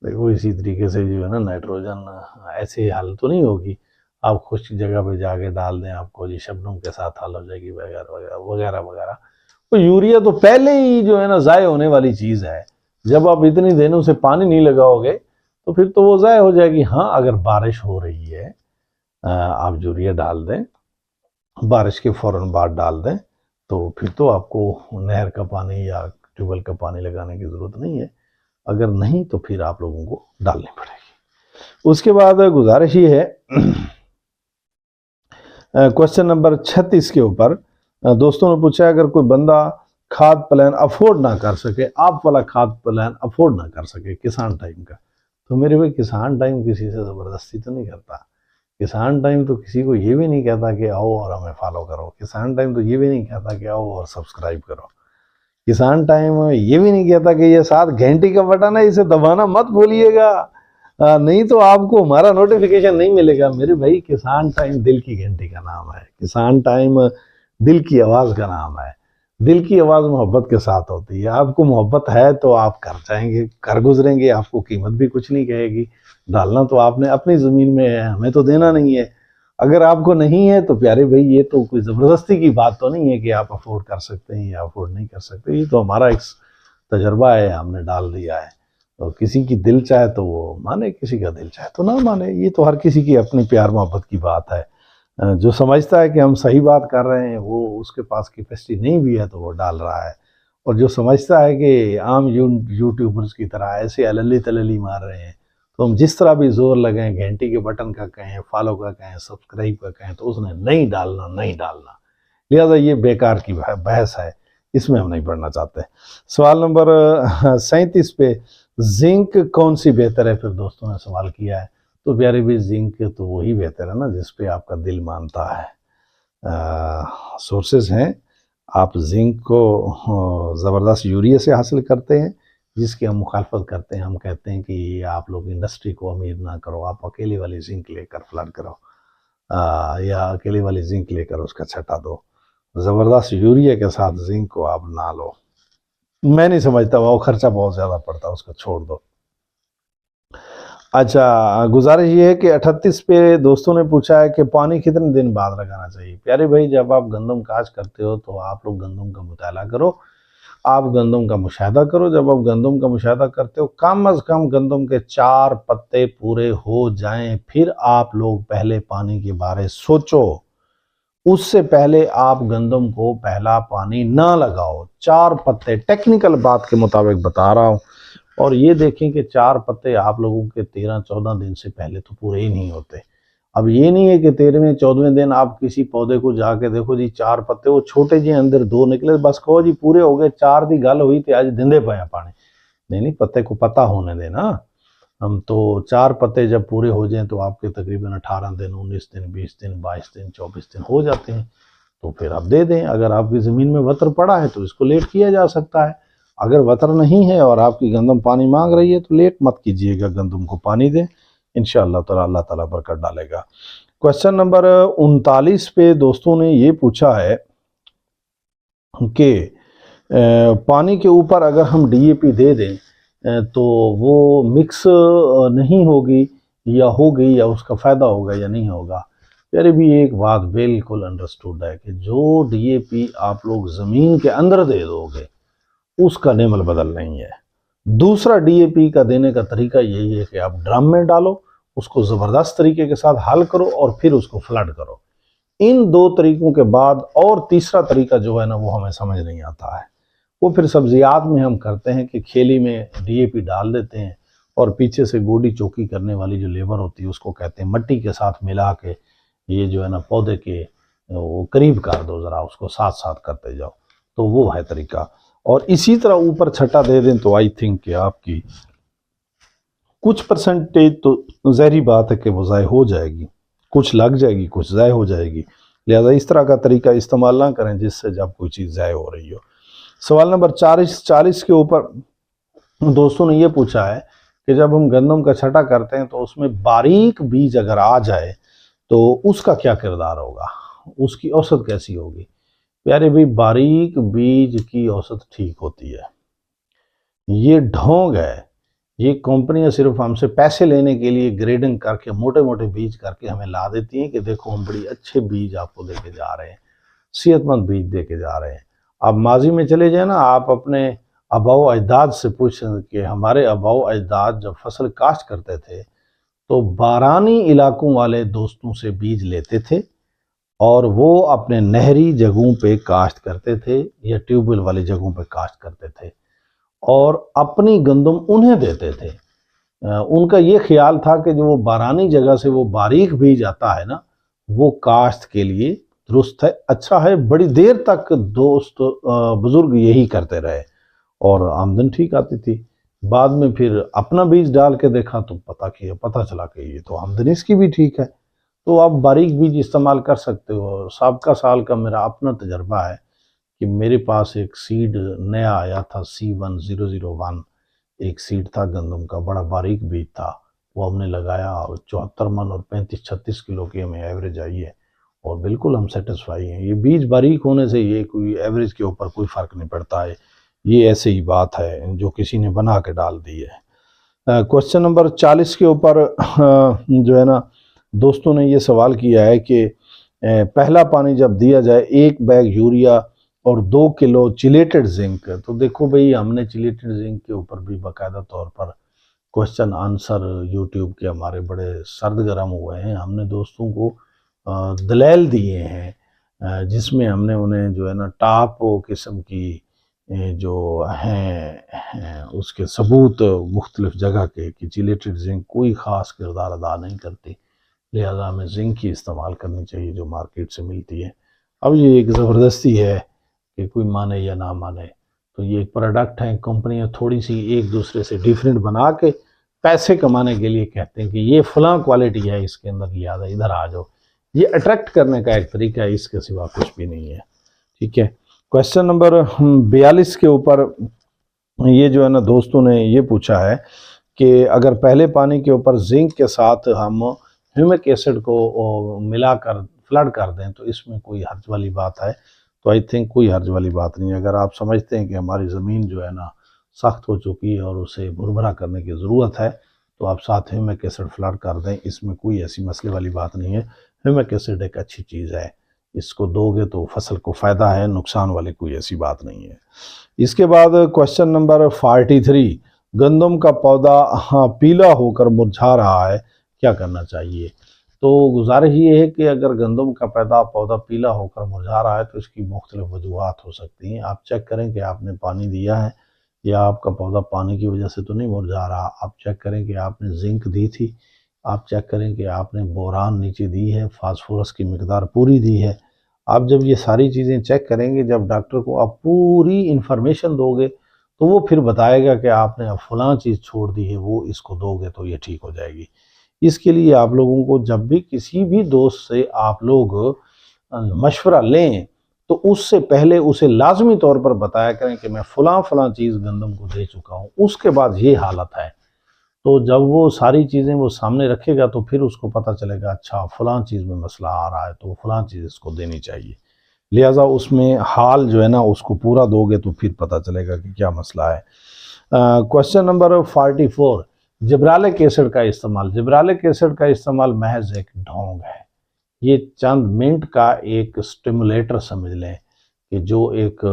دیکھو اسی طریقے سے جو ہے نا نائٹروجن ایسے حل تو نہیں ہوگی، آپ خشک جگہ پہ جا کے ڈال دیں آپ کو جی شبنم کے ساتھ حل ہو جائے گی وغیرہ وغیرہ وغیرہ وغیرہ. تو یوریا تو پہلے ہی جو ہے نا ضائع ہونے والی چیز ہے. جب آپ اتنی دنوں سے پانی نہیں لگاؤ گے تو پھر تو وہ ضائع ہو جائے گی. ہاں اگر بارش ہو رہی ہے آپ یوریا ڈال دیں، بارش کے فوراً بعد ڈال دیں، تو پھر تو آپ کو نہر کا پانی یا ٹیوب ویل کا پانی لگانے کی ضرورت نہیں ہے. اگر نہیں تو پھر آپ لوگوں کو ڈالنی پڑے گی. اس کے بعد گزارش یہ ہے کوشچن نمبر 36 کے اوپر دوستوں نے پوچھا اگر کوئی بندہ کھاد پلان افورڈ نہ کر سکے، آپ والا کھاد پلان افورڈ نہ کر سکے کسان ٹائم کا، تو میرے بھائی کسان ٹائم کسی سے زبردستی تو نہیں کرتا. کسان ٹائم تو کسی کو یہ بھی نہیں کہتا کہ آؤ اور ہمیں فالو کرو. کسان ٹائم تو یہ بھی نہیں کہتا کہ آؤ اور سبسکرائب کرو. کسان ٹائم یہ بھی نہیں کہتا کہ یہ 7 گھنٹی کا بٹن ہے، اسے دبانا مت بھولیے گا، نہیں تو آپ کو ہمارا نوٹیفیکیشن نہیں ملے گا. میرے بھائی کسان ٹائم دل کی گھنٹی کا نام ہے. کسان ٹائم دل کی آواز کا نام ہے. دل کی آواز محبت کے ساتھ ہوتی ہے. آپ کو محبت ہے تو آپ کر جائیں گے، کر گزریں گے، آپ کو قیمت بھی کچھ نہیں کہے گی. ڈالنا تو آپ نے اپنی زمین میں ہے، ہمیں تو دینا نہیں ہے. اگر آپ کو نہیں ہے تو پیارے بھائی یہ تو کوئی زبردستی کی بات تو نہیں ہے کہ آپ افورڈ کر سکتے ہیں یا افورڈ نہیں کر سکتے. یہ تو ہمارا ایک تجربہ ہے، ہم نے ڈال دیا ہے. اور کسی کی دل چاہے تو وہ مانے، کسی کا دل چاہے تو نہ مانے. یہ تو ہر کسی کی اپنی پیار محبت کی بات ہے. جو سمجھتا ہے کہ ہم صحیح بات کر رہے ہیں، وہ اس کے پاس کیپیسٹی نہیں بھی ہے تو وہ ڈال رہا ہے. اور جو سمجھتا ہے کہ عام یوٹیوبرز کی طرح ایسے عللی تللی مار رہے ہیں، تو ہم جس طرح بھی زور لگیں، گھنٹی کے بٹن کا کہیں، فالو کا کہیں، سبسکرائب کا کہیں، تو اس نے نہیں ڈالنا، نہیں ڈالنا. لہذا یہ بیکار کی بحث ہے، اس میں ہم نہیں پڑھنا چاہتے. سوال نمبر 37 پہ زنک کون سی بہتر ہے؟ پھر دوستوں نے سوال کیا ہے. تو پیارے بھی زنک تو وہی بہتر ہے نا جس پہ آپ کا دل مانتا ہے. سورسز ہیں، آپ زنک کو زبردست یوریا سے حاصل کرتے ہیں جس کی ہم مخالفت کرتے ہیں. ہم کہتے ہیں کہ آپ لوگ انڈسٹری کو امیر نہ کرو، آپ اکیلی والی زنک لے کر فلڈ کرو، یا اکیلی والی زنک لے کر اس کا چھٹا دو. زبردست یوریا کے ساتھ زنک کو آپ نہ لو. میں نہیں سمجھتا وہ خرچہ بہت زیادہ پڑتا، اس کا چھوڑ دو. اچھا، گزارش یہ ہے کہ 38 پہ دوستوں نے پوچھا ہے کہ پانی کتنے دن بعد لگانا چاہیے. پیارے بھائی، جب آپ گندم کاشت کرتے ہو تو آپ لوگ گندم کا مطالعہ کرو، آپ گندم کا مشاہدہ کرو. جب آپ گندم کا مشاہدہ کرتے ہو کم از کم گندم کے 4 پتے پورے ہو جائیں، پھر آپ لوگ پہلے پانی کے بارے سوچو. اس سے پہلے آپ گندم کو پہلا پانی نہ لگاؤ. 4 پتے ٹیکنیکل بات کے مطابق بتا رہا ہوں. اور یہ دیکھیں کہ 4 پتے آپ لوگوں کے 13-14 دن سے پہلے تو پورے ہی نہیں ہوتے. اب یہ نہیں ہے کہ 13ویں-14ویں دن آپ کسی پودے کو جا کے دیکھو جی 4 پتے وہ چھوٹے جی اندر 2 نکلے، بس کہو جی پورے ہو گئے، 4 دی گل ہوئی تھی آج دندے پایا پانی. نہیں، پتے کو پتہ ہونے دینا. ہم تو 4 پتے جب پورے ہو جائیں تو آپ کے تقریباً 18 دن، 19 دن، 20 دن، 22 دن، 24 دن ہو جاتے ہیں. تو پھر آپ دے دیں. اگر آپ کی زمین میں وتر پڑا ہے تو اس کو لیٹ کیا جا سکتا ہے. اگر وتر نہیں ہے اور آپ کی گندم پانی مانگ رہی ہے تو لیٹ مت کیجئے گا، گندم کو پانی دیں، انشاءاللہ تعالی اللہ تعالیٰ برکت ڈالے گا. کوسچن نمبر 39 پہ دوستوں نے یہ پوچھا ہے کہ پانی کے اوپر اگر ہم ڈی اے پی دے دیں تو وہ مکس نہیں ہوگی یا ہوگی، یا اس کا فائدہ ہوگا یا نہیں ہوگا. پھر بھی ایک بات بالکل انڈرسٹوڈ ہے کہ جو ڈی اے پی آپ لوگ زمین کے اندر دے دو گے اس کا نعمل بدل نہیں ہے. دوسرا ڈی اے پی کا دینے کا طریقہ یہی ہے کہ آپ ڈرم میں ڈالو، اس کو زبردست طریقے کے ساتھ حل کرو اور پھر اس کو فلڈ کرو. ان 2 طریقوں کے بعد اور تیسرا طریقہ جو ہے نا وہ ہمیں سمجھ نہیں آتا ہے. وہ پھر سبزیات میں ہم کرتے ہیں کہ کھیلی میں ڈی اے پی ڈال دیتے ہیں اور پیچھے سے گوڈی چوکی کرنے والی جو لیبر ہوتی ہے اس کو کہتے ہیں مٹی کے ساتھ ملا کے یہ جو ہے نا پودے کے وہ قریب کر دو، ذرا اس کو ساتھ ساتھ کرتے جاؤ. تو وہ ہے طریقہ. اور اسی طرح اوپر چھٹا دے دیں تو آئی تھنک کہ آپ کی کچھ پرسنٹیج تو ظاہری بات ہے کہ وہ ضائع ہو جائے گی، کچھ لگ جائے گی، کچھ ضائع ہو جائے گی. لہذا اس طرح کا طریقہ استعمال نہ کریں جس سے جب کوئی چیز ضائع ہو رہی ہو. سوال نمبر 40 کے اوپر دوستوں نے یہ پوچھا ہے کہ جب ہم گندم کا چھٹا کرتے ہیں تو اس میں باریک بیج اگر آ جائے تو اس کا کیا کردار ہوگا، اس کی اوسط کیسی ہوگی. پیارے بھی باریک بیج کی اوسط ٹھیک ہوتی ہے. یہ ڈھونگ ہے، یہ کمپنیاں صرف ہم سے پیسے لینے کے لیے گریڈنگ کر کے موٹے موٹے بیج کر کے ہمیں لا دیتی ہیں کہ دیکھو ہم بڑی اچھے بیج آپ کو دے کے جا رہے ہیں، صحت مند بیج دے کے جا رہے ہیں. آپ ماضی میں چلے جائیں نا، آپ اپنے آباء و اجداد سے پوچھیں کہ ہمارے آباء و اجداد جب فصل کاشت کرتے تھے تو بارانی علاقوں والے دوستوں سے بیج لیتے تھے اور وہ اپنے نہری جگہوں پہ کاشت کرتے تھے یا ٹیوب ویل والی جگہوں پہ کاشت کرتے تھے اور اپنی گندم انہیں دیتے تھے. ان کا یہ خیال تھا کہ جو وہ بارانی جگہ سے وہ باریک بیج آتا ہے نا وہ کاشت کے لیے درست ہے، اچھا ہے. بڑی دیر تک دوست بزرگ یہی کرتے رہے اور آمدن ٹھیک آتی تھی. بعد میں پھر اپنا بیج ڈال کے دیکھا تو پتہ چلا کہ یہ تو آمدنی اس کی بھی ٹھیک ہے. تو آپ باریک بیج استعمال کر سکتے ہو. سابقہ سال کا میرا اپنا تجربہ ہے کہ میرے پاس ایک سیڈ نیا آیا تھا C1001، ایک سیڈ تھا گندم کا، بڑا باریک بیج تھا. وہ ہم نے لگایا 74 من اور 35-36 کلو کی ہمیں ایوریج آئی ہے اور بالکل ہم سیٹسفائی ہیں. یہ بیج باریک ہونے سے یہ کوئی ایوریج کے اوپر کوئی فرق نہیں پڑتا ہے، یہ ایسے ہی بات ہے جو کسی نے بنا کے ڈال دی ہے. کوسچن نمبر 40 کے اوپر جو ہے نا دوستوں نے یہ سوال کیا ہے کہ پہلا پانی جب دیا جائے 1 بیگ یوریا اور 2 کلو چلیٹڈ زنک. تو دیکھو بھئی ہم نے چلیٹڈ زنک کے اوپر بھی باقاعدہ طور پر کوسچن آنسر یوٹیوب کے ہمارے بڑے سرد گرم ہوئے ہیں. ہم نے دوستوں کو دلائل دیے ہیں جس میں ہم نے انہیں جو ہے نا ٹاپ قسم کی جو ہیں اس کے ثبوت مختلف جگہ کے کہ چلیٹڈ زنک کوئی خاص کردار ادا نہیں کرتی، لہذا ہمیں زنک ہی استعمال کرنی چاہیے جو مارکیٹ سے ملتی ہے. اب یہ ایک زبردستی ہے کہ کوئی مانے یا نہ مانے، تو یہ ایک پروڈکٹ ہے. کمپنیاں تھوڑی سی ایک دوسرے سے ڈیفرنٹ بنا کے پیسے کمانے کے لیے کہتے ہیں کہ یہ فلاں کوالٹی ہے اس کے اندر، لہذا ادھر آ جاؤ. یہ اٹریکٹ کرنے کا ایک طریقہ ہے، اس کے سوا کچھ بھی نہیں ہے. ٹھیک ہے. کوسچن نمبر 42 کے اوپر یہ جو ہے نا دوستوں نے یہ پوچھا ہے کہ اگر پہلے پانی کے اوپر زنک کے ساتھ ہم ہیومک ایسڈ کو ملا کر فلڈ کر دیں تو اس میں کوئی حرج والی بات ہے. تو آئی تھنک کوئی حرج والی بات نہیں ہے. اگر آپ سمجھتے ہیں کہ ہماری زمین جو ہے نا سخت ہو چکی ہے اور اسے بھربھرا کرنے کی ضرورت ہے تو آپ ساتھ ہیومک ایسڈ فلڈ کر دیں، اس میں کوئی ایسی مسئلے والی بات نہیں ہے۔ ہیومک ایسڈ ایک اچھی چیز ہے، اس کو دو گے تو فصل کو فائدہ ہے، نقصان والی کوئی ایسی بات نہیں ہے۔ اس کے بعد کوشچن نمبر 43، گندم کا پودا پیلا ہو کر مرجھا رہا ہے، کیا کرنا چاہیے؟ تو گزارش یہ ہے کہ اگر گندم کا پودا پیلا ہو کر مرجھا رہا ہے تو اس کی مختلف وجوہات ہو سکتی ہیں۔ آپ چیک کریں کہ آپ نے پانی دیا ہے یا آپ کا پودا پانی کی وجہ سے تو نہیں مرجھا رہا۔ آپ چیک کریں کہ آپ نے زنک دی تھی، آپ چیک کریں کہ آپ نے بوران نیچے دی ہے، فاسفورس کی مقدار پوری دی ہے۔ آپ جب یہ ساری چیزیں چیک کریں گے، جب ڈاکٹر کو آپ پوری انفارمیشن دو گے تو وہ پھر بتائے گا کہ آپ نے اب فلاں چیز چھوڑ دی ہے، وہ اس کو دو گے تو یہ ٹھیک ہو جائے گی۔ اس کے لیے آپ لوگوں کو جب بھی کسی بھی دوست سے آپ لوگ مشورہ لیں تو اس سے پہلے اسے لازمی طور پر بتایا کریں کہ میں فلاں چیز گندم کو دے چکا ہوں، اس کے بعد یہ حالت ہے۔ تو جب وہ ساری چیزیں وہ سامنے رکھے گا تو پھر اس کو پتہ چلے گا اچھا فلاں چیز میں مسئلہ آ رہا ہے تو فلاں چیز اس کو دینی چاہیے۔ لہٰذا اس میں حال جو ہے نا اس کو پورا دو گے تو پھر پتہ چلے گا کہ کیا مسئلہ ہے۔ کوشچن نمبر 44، جبرالک ایسڈ کا استعمال۔ جبرالک ایسڈ کا استعمال محض ایک ڈھونگ ہے، یہ چند منٹ کا ایک سٹیمولیٹر سمجھ لیں کہ جو ایک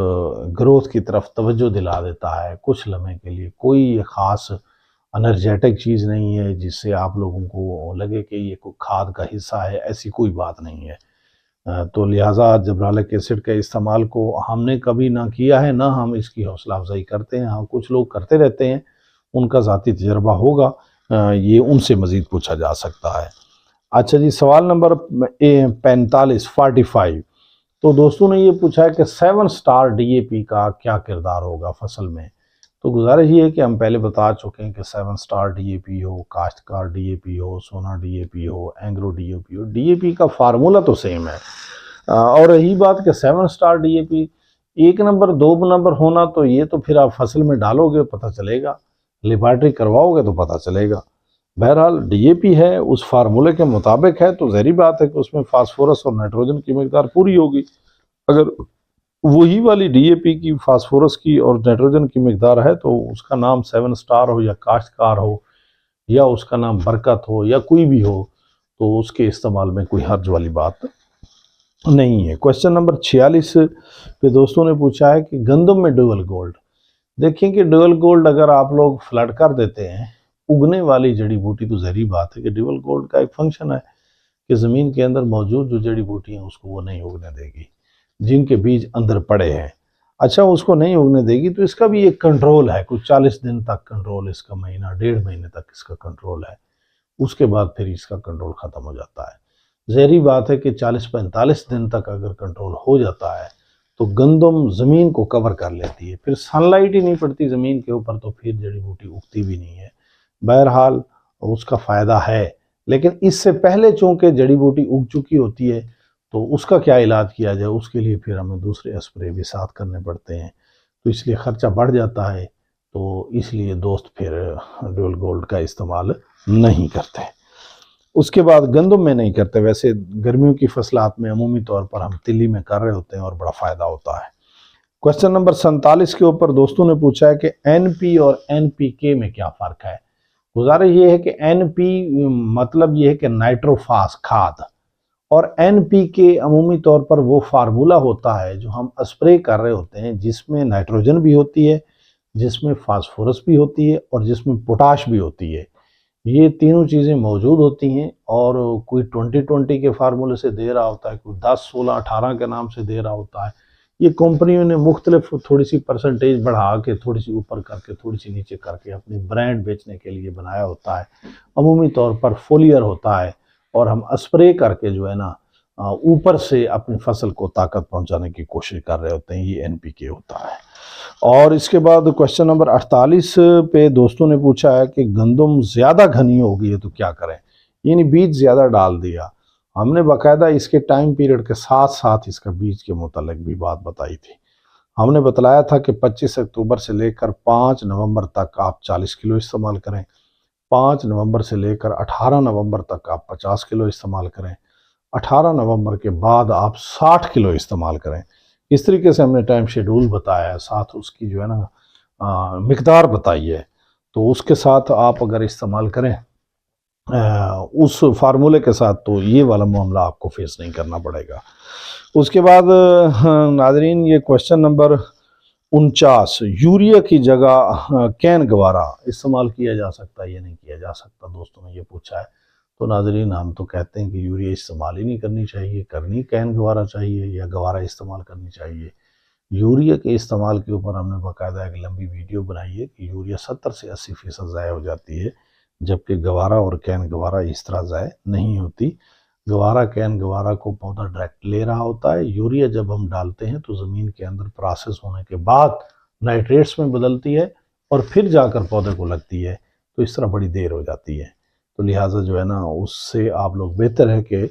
گروتھ کی طرف توجہ دلا دیتا ہے کچھ لمحے کے لیے، کوئی خاص انرجیٹک چیز نہیں ہے جس سے آپ لوگوں کو لگے کہ یہ کوئی کھاد کا حصہ ہے، ایسی کوئی بات نہیں ہے۔ تو لہٰذا جبرالک ایسڈ کے استعمال کو ہم نے کبھی نہ کیا ہے، نہ ہم اس کی حوصلہ افزائی کرتے ہیں۔ ہاں کچھ لوگ کرتے رہتے ہیں، ان کا ذاتی تجربہ ہوگا، یہ ان سے مزید پوچھا جا سکتا ہے۔ اچھا جی، سوال نمبر 45 تو دوستوں نے یہ پوچھا ہے کہ 7 سٹار ڈی اے پی کا کیا کردار ہوگا فصل میں؟ تو گزارش یہ ہے کہ ہم پہلے بتا چکے ہیں کہ 7 سٹار ڈی اے پی ہو، کاشتکار ڈی اے پی ہو، سونا ڈی اے پی ہو، اینگرو ڈی اے پی ہو، ڈی اے پی کا فارمولہ تو سیم ہے۔ اور رہی بات کہ 7 star D A P 1 number 2 number ہونا، تو یہ تو پھر آپ فصل میں ڈالو گے پتہ چلے گا، لیبارٹری کرواؤ گے تو پتہ چلے گا۔ بہرحال ڈی اے پی ہے، اس فارمولے کے مطابق ہے، تو ظاہری بات ہے کہ اس میں فاسفورس اور نائٹروجن کی مقدار پوری ہوگی۔ اگر وہی والی ڈی اے پی کی فاسفورس کی اور نائٹروجن کی مقدار ہے تو اس کا نام 7 سٹار ہو یا کاشتکار ہو یا اس کا نام برکت ہو یا کوئی بھی ہو، تو اس کے استعمال میں کوئی حرج والی بات نہیں ہے۔ کوشچن نمبر 46 پہ دوستوں نے پوچھا ہے کہ گندم میں ڈویل گولڈ۔ دیکھیں کہ ڈویل گولڈ اگر آپ لوگ فلڈ کر دیتے ہیں، اگنے والی جڑی بوٹی، تو ظاہری بات ہے کہ ڈویل گولڈ کا ایک فنکشن ہے کہ زمین کے اندر موجود جو جڑی بوٹی ہیں اس کو وہ نہیں اگنے دے گی، جن کے بیج اندر پڑے ہیں۔ اچھا، اس کو نہیں اگنے دے گی تو اس کا بھی ایک کنٹرول ہے، کچھ 40 دن تک کنٹرول، اس کا مہینہ 1.5 مہینے تک اس کا کنٹرول ہے، اس کے بعد پھر اس کا کنٹرول ختم ہو جاتا ہے۔ ظاہری بات ہے کہ 40-45 دن تک اگر کنٹرول ہو جاتا ہے تو گندم زمین کو کور کر لیتی ہے، پھر سن لائٹ ہی نہیں پڑتی زمین کے اوپر تو پھر جڑی بوٹی اگتی بھی نہیں ہے۔ بہرحال اس کا فائدہ ہے، لیکن اس سے پہلے چونکہ جڑی بوٹی اگ چکی ہوتی ہے تو اس کا کیا علاج کیا جائے، اس کے لیے پھر ہمیں دوسرے اسپرے بھی ساتھ کرنے پڑتے ہیں، تو اس لیے خرچہ بڑھ جاتا ہے، تو اس لیے دوست پھر ڈویل گولڈ کا استعمال نہیں کرتے۔ اس کے بعد گندم میں نہیں کرتے، ویسے گرمیوں کی فصلات میں عمومی طور پر ہم تلی میں کر رہے ہوتے ہیں اور بڑا فائدہ ہوتا ہے۔ کوشچن نمبر 47 کے اوپر دوستوں نے پوچھا ہے کہ این پی اور این پی کے میں کیا فرق ہے؟ گزارش یہ ہے کہ این پی مطلب یہ ہے کہ نائٹروفاس کھاد، اور این پی کے عمومی طور پر وہ فارمولہ ہوتا ہے جو ہم اسپرے کر رہے ہوتے ہیں، جس میں نائٹروجن بھی ہوتی ہے، جس میں فاسفورس بھی ہوتی ہے اور جس میں پوٹاش بھی ہوتی ہے۔ یہ تینوں چیزیں موجود ہوتی ہیں، اور کوئی 20-20 کے فارمولے سے دے رہا ہوتا ہے، کوئی 10-16-18 کے نام سے دے رہا ہوتا ہے۔ یہ کمپنیوں نے مختلف تھوڑی سی پرسنٹیج بڑھا کے، تھوڑی سی اوپر کر کے، تھوڑی سی نیچے کر کے اپنی برانڈ بیچنے کے لیے بنایا ہوتا ہے۔ عمومی طور پر فولیئر ہوتا ہے، اور ہم اسپرے کر کے جو ہے نا اوپر سے اپنی فصل کو طاقت پہنچانے کی کوشش کر رہے ہوتے ہیں، یہ این پی کے ہوتا ہے۔ اور اس کے بعد کوشچن نمبر 48 پہ دوستوں نے پوچھا ہے کہ گندم زیادہ گھنی ہو گئی ہے تو کیا کریں؟ یعنی بیج زیادہ ڈال دیا۔ ہم نے باقاعدہ اس کے ٹائم پیریڈ کے ساتھ ساتھ اس کا بیج کے متعلق بھی بات بتائی تھی۔ ہم نے بتلایا تھا کہ 25 اکتوبر سے لے کر 5 نومبر تک آپ 40 کلو استعمال کریں، 5 نومبر سے لے کر 18 نومبر تک آپ 50 کلو استعمال کریں، 18 نومبر کے بعد آپ 60 کلو استعمال کریں۔ اس طریقے سے ہم نے ٹائم شیڈول بتایا ہے، ساتھ اس کی جو ہے نا مقدار بتائی ہے۔ تو اس کے ساتھ آپ اگر استعمال کریں اس فارمولے کے ساتھ تو یہ والا معاملہ آپ کو فیس نہیں کرنا پڑے گا۔ اس کے بعد ناظرین یہ کوشچن نمبر 49، یوریا کی جگہ کین گوارا استعمال کیا جا سکتا ہے یا نہیں کیا جا سکتا، دوستوں نے یہ پوچھا ہے۔ تو ناظرین ہم تو کہتے ہیں کہ یوریا استعمال ہی نہیں کرنی چاہیے، کرنی کین گوارا چاہیے یا گوارا استعمال کرنی چاہیے۔ یوریا کے استعمال کے اوپر ہم نے باقاعدہ ایک لمبی ویڈیو بنائی ہے کہ یوریا 70 سے 80% ضائع ہو جاتی ہے، جبکہ گوارا اور کین گوارا اس طرح ضائع نہیں ہوتی۔ گوارا کین گوارا کو پودا ڈائریکٹ لے رہا ہوتا ہے، یوریا جب ہم ڈالتے ہیں تو زمین کے اندر پروسیس ہونے کے بعد نائٹریٹس میں بدلتی ہے اور پھر جا کر پودے کو لگتی ہے، تو اس طرح بڑی دیر ہو جاتی ہے۔ تو لہٰذا جو ہے نا اس سے آپ لوگ بہتر ہے کہ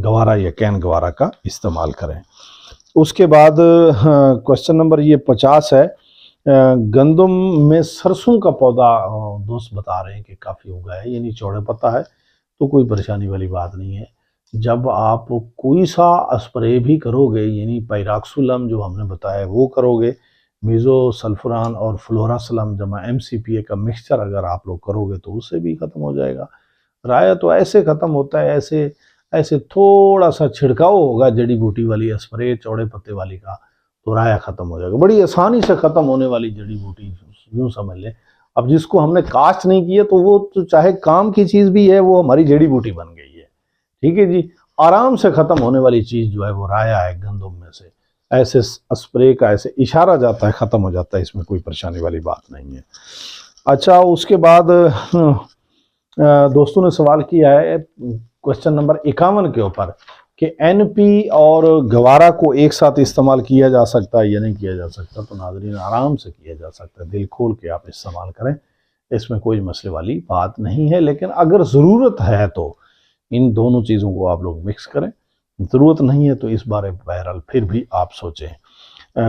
گوارا یا کین گوارا کا استعمال کریں۔ اس کے بعد کوشچن نمبر یہ 50 ہے، گندم میں سرسوں کا پودا دوست بتا رہے ہیں کہ کافی اگا ہے، یعنی چوڑے پتا ہے، تو کوئی پریشانی والی بات نہیں ہے۔ جب آپ کوئی سا اسپرے بھی کرو گے، یعنی پیراکسولم جو ہم نے بتایا وہ کرو گے، میزو سلفران اور فلوراسلم جمع MCPA کا مکسچر اگر آپ لوگ کرو گے تو اس سے بھی ختم ہو جائے گا۔ رایا تو ایسے ختم ہوتا ہے، ایسے تھوڑا سا چھڑکاؤ ہوگا جڑی بوٹی والی اسپرے چوڑے پتے والی کا تو رایا ختم ہو جائے گا، بڑی آسانی سے ختم ہونے والی جڑی بوٹی یوں سمجھ لیں۔ اب جس کو ہم نے کاشت نہیں کیا تو وہ تو چاہے کام کی چیز بھی ہے وہ ہماری جڑی بوٹی بن گئی ہے، ٹھیک ہے جی۔ آرام سے ختم ہونے والی چیز جو ہے وہ رایا ہے گندم میں سے، ایسے اسپرے کا ایسے اشارہ جاتا ہے ختم ہو جاتا ہے، اس میں کوئی پریشانی والی بات نہیں ہے۔ اچھا اس کے بعد دوستوں نے سوال کیا ہے کوشچن نمبر 51 کے اوپر کہ NP اور گوارا کو ایک ساتھ استعمال کیا جا سکتا ہے یا نہیں کیا جا سکتا۔ تو ناظرین آرام سے کیا جا سکتا ہے، دل کھول کے آپ استعمال کریں، اس میں کوئی مسئلے والی بات نہیں ہے، لیکن اگر ضرورت ہے تو ان دونوں چیزوں کو آپ لوگ مکس کریں، ضرورت نہیں ہے تو اس بارے بہرحال پھر بھی آپ سوچیں۔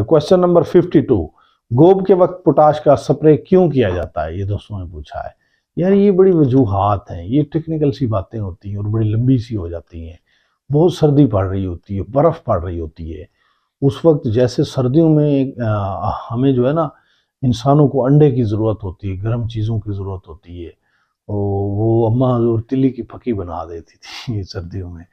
کوشچن نمبر 52، گوب کے وقت پوٹاش کا سپرے کیوں کیا جاتا ہے، یہ دوستوں نے پوچھا ہے۔ یار یہ بڑی وجوہات ہیں، یہ ٹیکنیکل سی باتیں ہوتی ہیں اور بڑی لمبی سی ہو جاتی ہیں۔ بہت سردی پڑ رہی ہوتی ہے، برف پڑ رہی ہوتی ہے، اس وقت جیسے سردیوں میں ہمیں جو ہے نا انسانوں کو انڈے کی ضرورت ہوتی ہے، گرم چیزوں کی ضرورت ہوتی ہے، وہ اماں اور تلی کی پھکی بنا دیتی تھی سردیوں میں،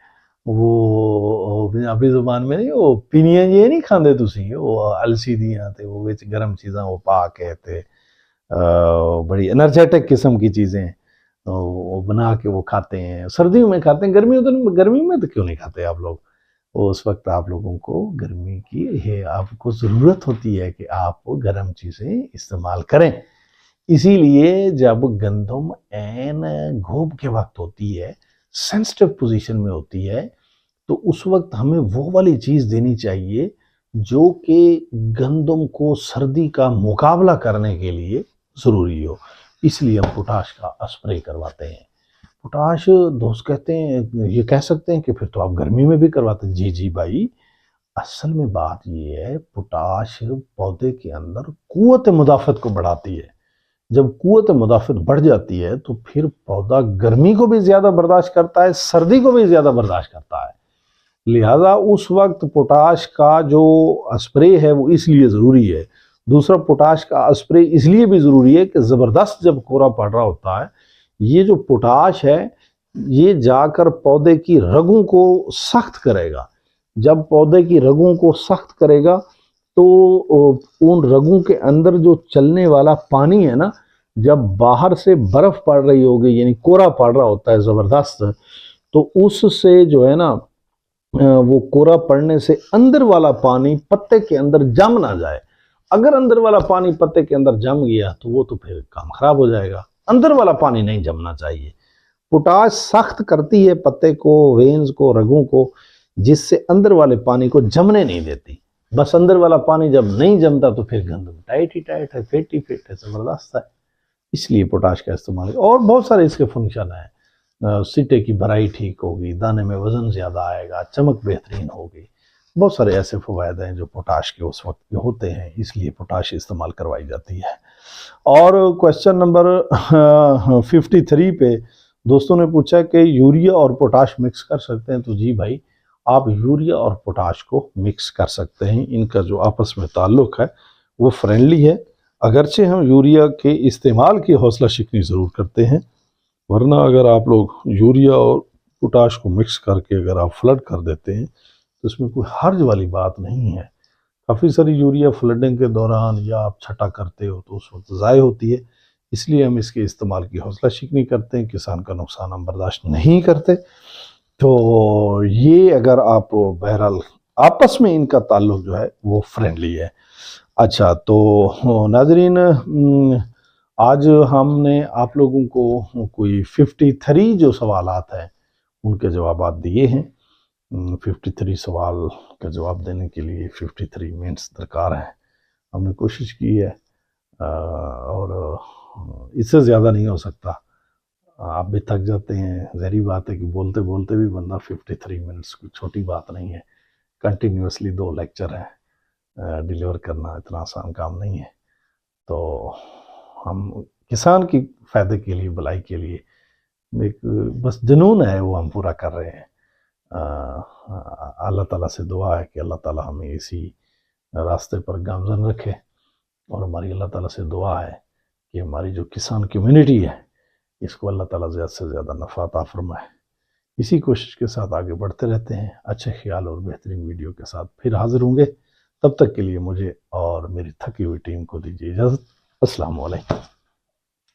وہ پنجابی زبان میں نہیں، وہ پینیاں یہ نہیں کھاندے تسی، وہ السی دیاں تے وہ وچ گرم چیزاں وہ پا کے تے بڑی انرجیٹک قسم کی چیزیں وہ بنا کے وہ کھاتے ہیں، سردیوں میں کھاتے ہیں، گرمی میں تو کیوں نہیں کھاتے آپ لوگ؟ اس وقت آپ لوگوں کو گرمی کی آپ کو ضرورت ہوتی ہے کہ آپ گرم چیزیں استعمال کریں، اسی لیے جب گندم این گھوب کے وقت ہوتی ہے، سینسٹیو پوزیشن میں ہوتی ہے، تو اس وقت ہمیں وہ والی چیز دینی چاہیے جو کہ گندم کو سردی کا مقابلہ کرنے کے لیے ضروری ہو، اس لیے ہم پوٹاش کا اسپرے کرواتے ہیں۔ پوٹاش دوست کہتے ہیں، یہ کہہ سکتے ہیں کہ پھر تو آپ گرمی میں بھی کرواتے ہیں۔ جی بھائی، اصل میں بات یہ ہے پوٹاش پودے کے اندر قوت مدافعت کو بڑھاتی ہے، جب قوت مدافعت بڑھ جاتی ہے تو پھر پودا گرمی کو بھی زیادہ برداشت کرتا ہے، سردی کو بھی زیادہ برداشت کرتا ہے، لہذا اس وقت پوٹاش کا جو اسپرے ہے وہ اس لیے ضروری ہے۔ دوسرا پوٹاش کا اسپرے اس لیے بھی ضروری ہے کہ زبردست جب کورا پڑ رہا ہوتا ہے، یہ جو پوٹاش ہے یہ جا کر پودے کی رگوں کو سخت کرے گا، جب پودے کی رگوں کو سخت کرے گا تو ان رگوں کے اندر جو چلنے والا پانی ہے نا، جب باہر سے برف پڑ رہی ہوگی یعنی کورا پڑ رہا ہوتا ہے زبردست، تو اس سے جو ہے نا وہ کورا پڑنے سے اندر والا پانی پتے کے اندر جم نہ جائے۔ اگر اندر والا پانی پتے کے اندر جم گیا تو وہ تو پھر کام خراب ہو جائے گا، اندر والا پانی نہیں جمنا چاہیے۔ پوٹاش سخت کرتی ہے پتے کو، وینز کو، رگوں کو، جس سے اندر والے پانی کو جمنے نہیں دیتی۔ بس اندر والا پانی جب نہیں جمتا تو پھر گندم ٹائٹ ہی ٹائٹ ہے، فٹ ہی فٹ ہے، زبردست ہے، اس لیے پوٹاش کا استعمال ہے۔ اور بہت سارے اس کے فنکشن ہیں، سٹے کی بھرائی ٹھیک ہوگی، دانے میں وزن زیادہ آئے گا، چمک بہترین ہوگی، بہت سارے ایسے فوائد ہیں جو پوٹاش کے اس وقت کے ہوتے ہیں، اس لیے پوٹاش استعمال کروائی جاتی ہے۔ اور کویسچن نمبر 53 پہ دوستوں نے پوچھا کہ یوریا اور پوٹاش مکس کر سکتے ہیں؟ تو جی بھائی، آپ یوریا اور پوٹاش کو مکس کر سکتے ہیں، ان کا جو آپس میں تعلق ہے وہ فرینڈلی ہے، اگرچہ ہم یوریا کے استعمال کی حوصلہ شکنی ضرور کرتے ہیں، ورنہ اگر آپ لوگ یوریا اور پوٹاش کو مکس کر کے اگر آپ فلڈ کر دیتے ہیں تو اس میں کوئی حرج والی بات نہیں ہے۔ کافی ساری یوریا فلڈنگ کے دوران یا آپ چھٹا کرتے ہو تو اس وقت ضائع ہوتی ہے، اس لیے ہم اس کے استعمال کی حوصلہ شکنی کرتے ہیں، کسان کا نقصان ہم برداشت نہیں کرتے۔ تو یہ اگر آپ بہرحال آپس میں ان کا تعلق جو ہے وہ فرینڈلی ہے۔ اچھا تو ناظرین، آج ہم نے آپ لوگوں کو کوئی 53 جو سوالات ہیں ان کے جوابات دیے ہیں۔ 53 سوال کا جواب دینے کے لیے 53 منٹس درکار ہیں۔ ہم نے کوشش کی ہے اور اس سے زیادہ نہیں ہو سکتا، آپ بھی تھک جاتے ہیں، ظاہری بات ہے کہ بولتے بولتے بھی بندہ 53 منٹس کوئی چھوٹی بات نہیں ہے۔ کنٹینیوسلی 2 لیکچر ہیں، ڈیلیور کرنا اتنا آسان کام نہیں ہے۔ تو ہم کسان کی فائدے کے لیے، بھلائی کے لیے ایک بس جنون ہے وہ ہم پورا کر رہے ہیں۔ اللہ تعالیٰ سے دعا ہے کہ اللہ تعالیٰ ہمیں اسی راستے پر گامزن رکھے، اور ہماری اللہ تعالیٰ سے دعا ہے کہ ہماری جو کسان کمیونٹی ہے اس کو اللہ تعالیٰ زیادہ سے زیادہ نفع عطا فرمائے۔ اسی کوشش کے ساتھ آگے بڑھتے رہتے ہیں، اچھے خیال اور بہترین ویڈیو کے ساتھ پھر حاضر ہوں گے۔ تب تک کے لیے مجھے اور میری تھکی ہوئی ٹیم کو دیجیے اجازت۔ السلام علیکم۔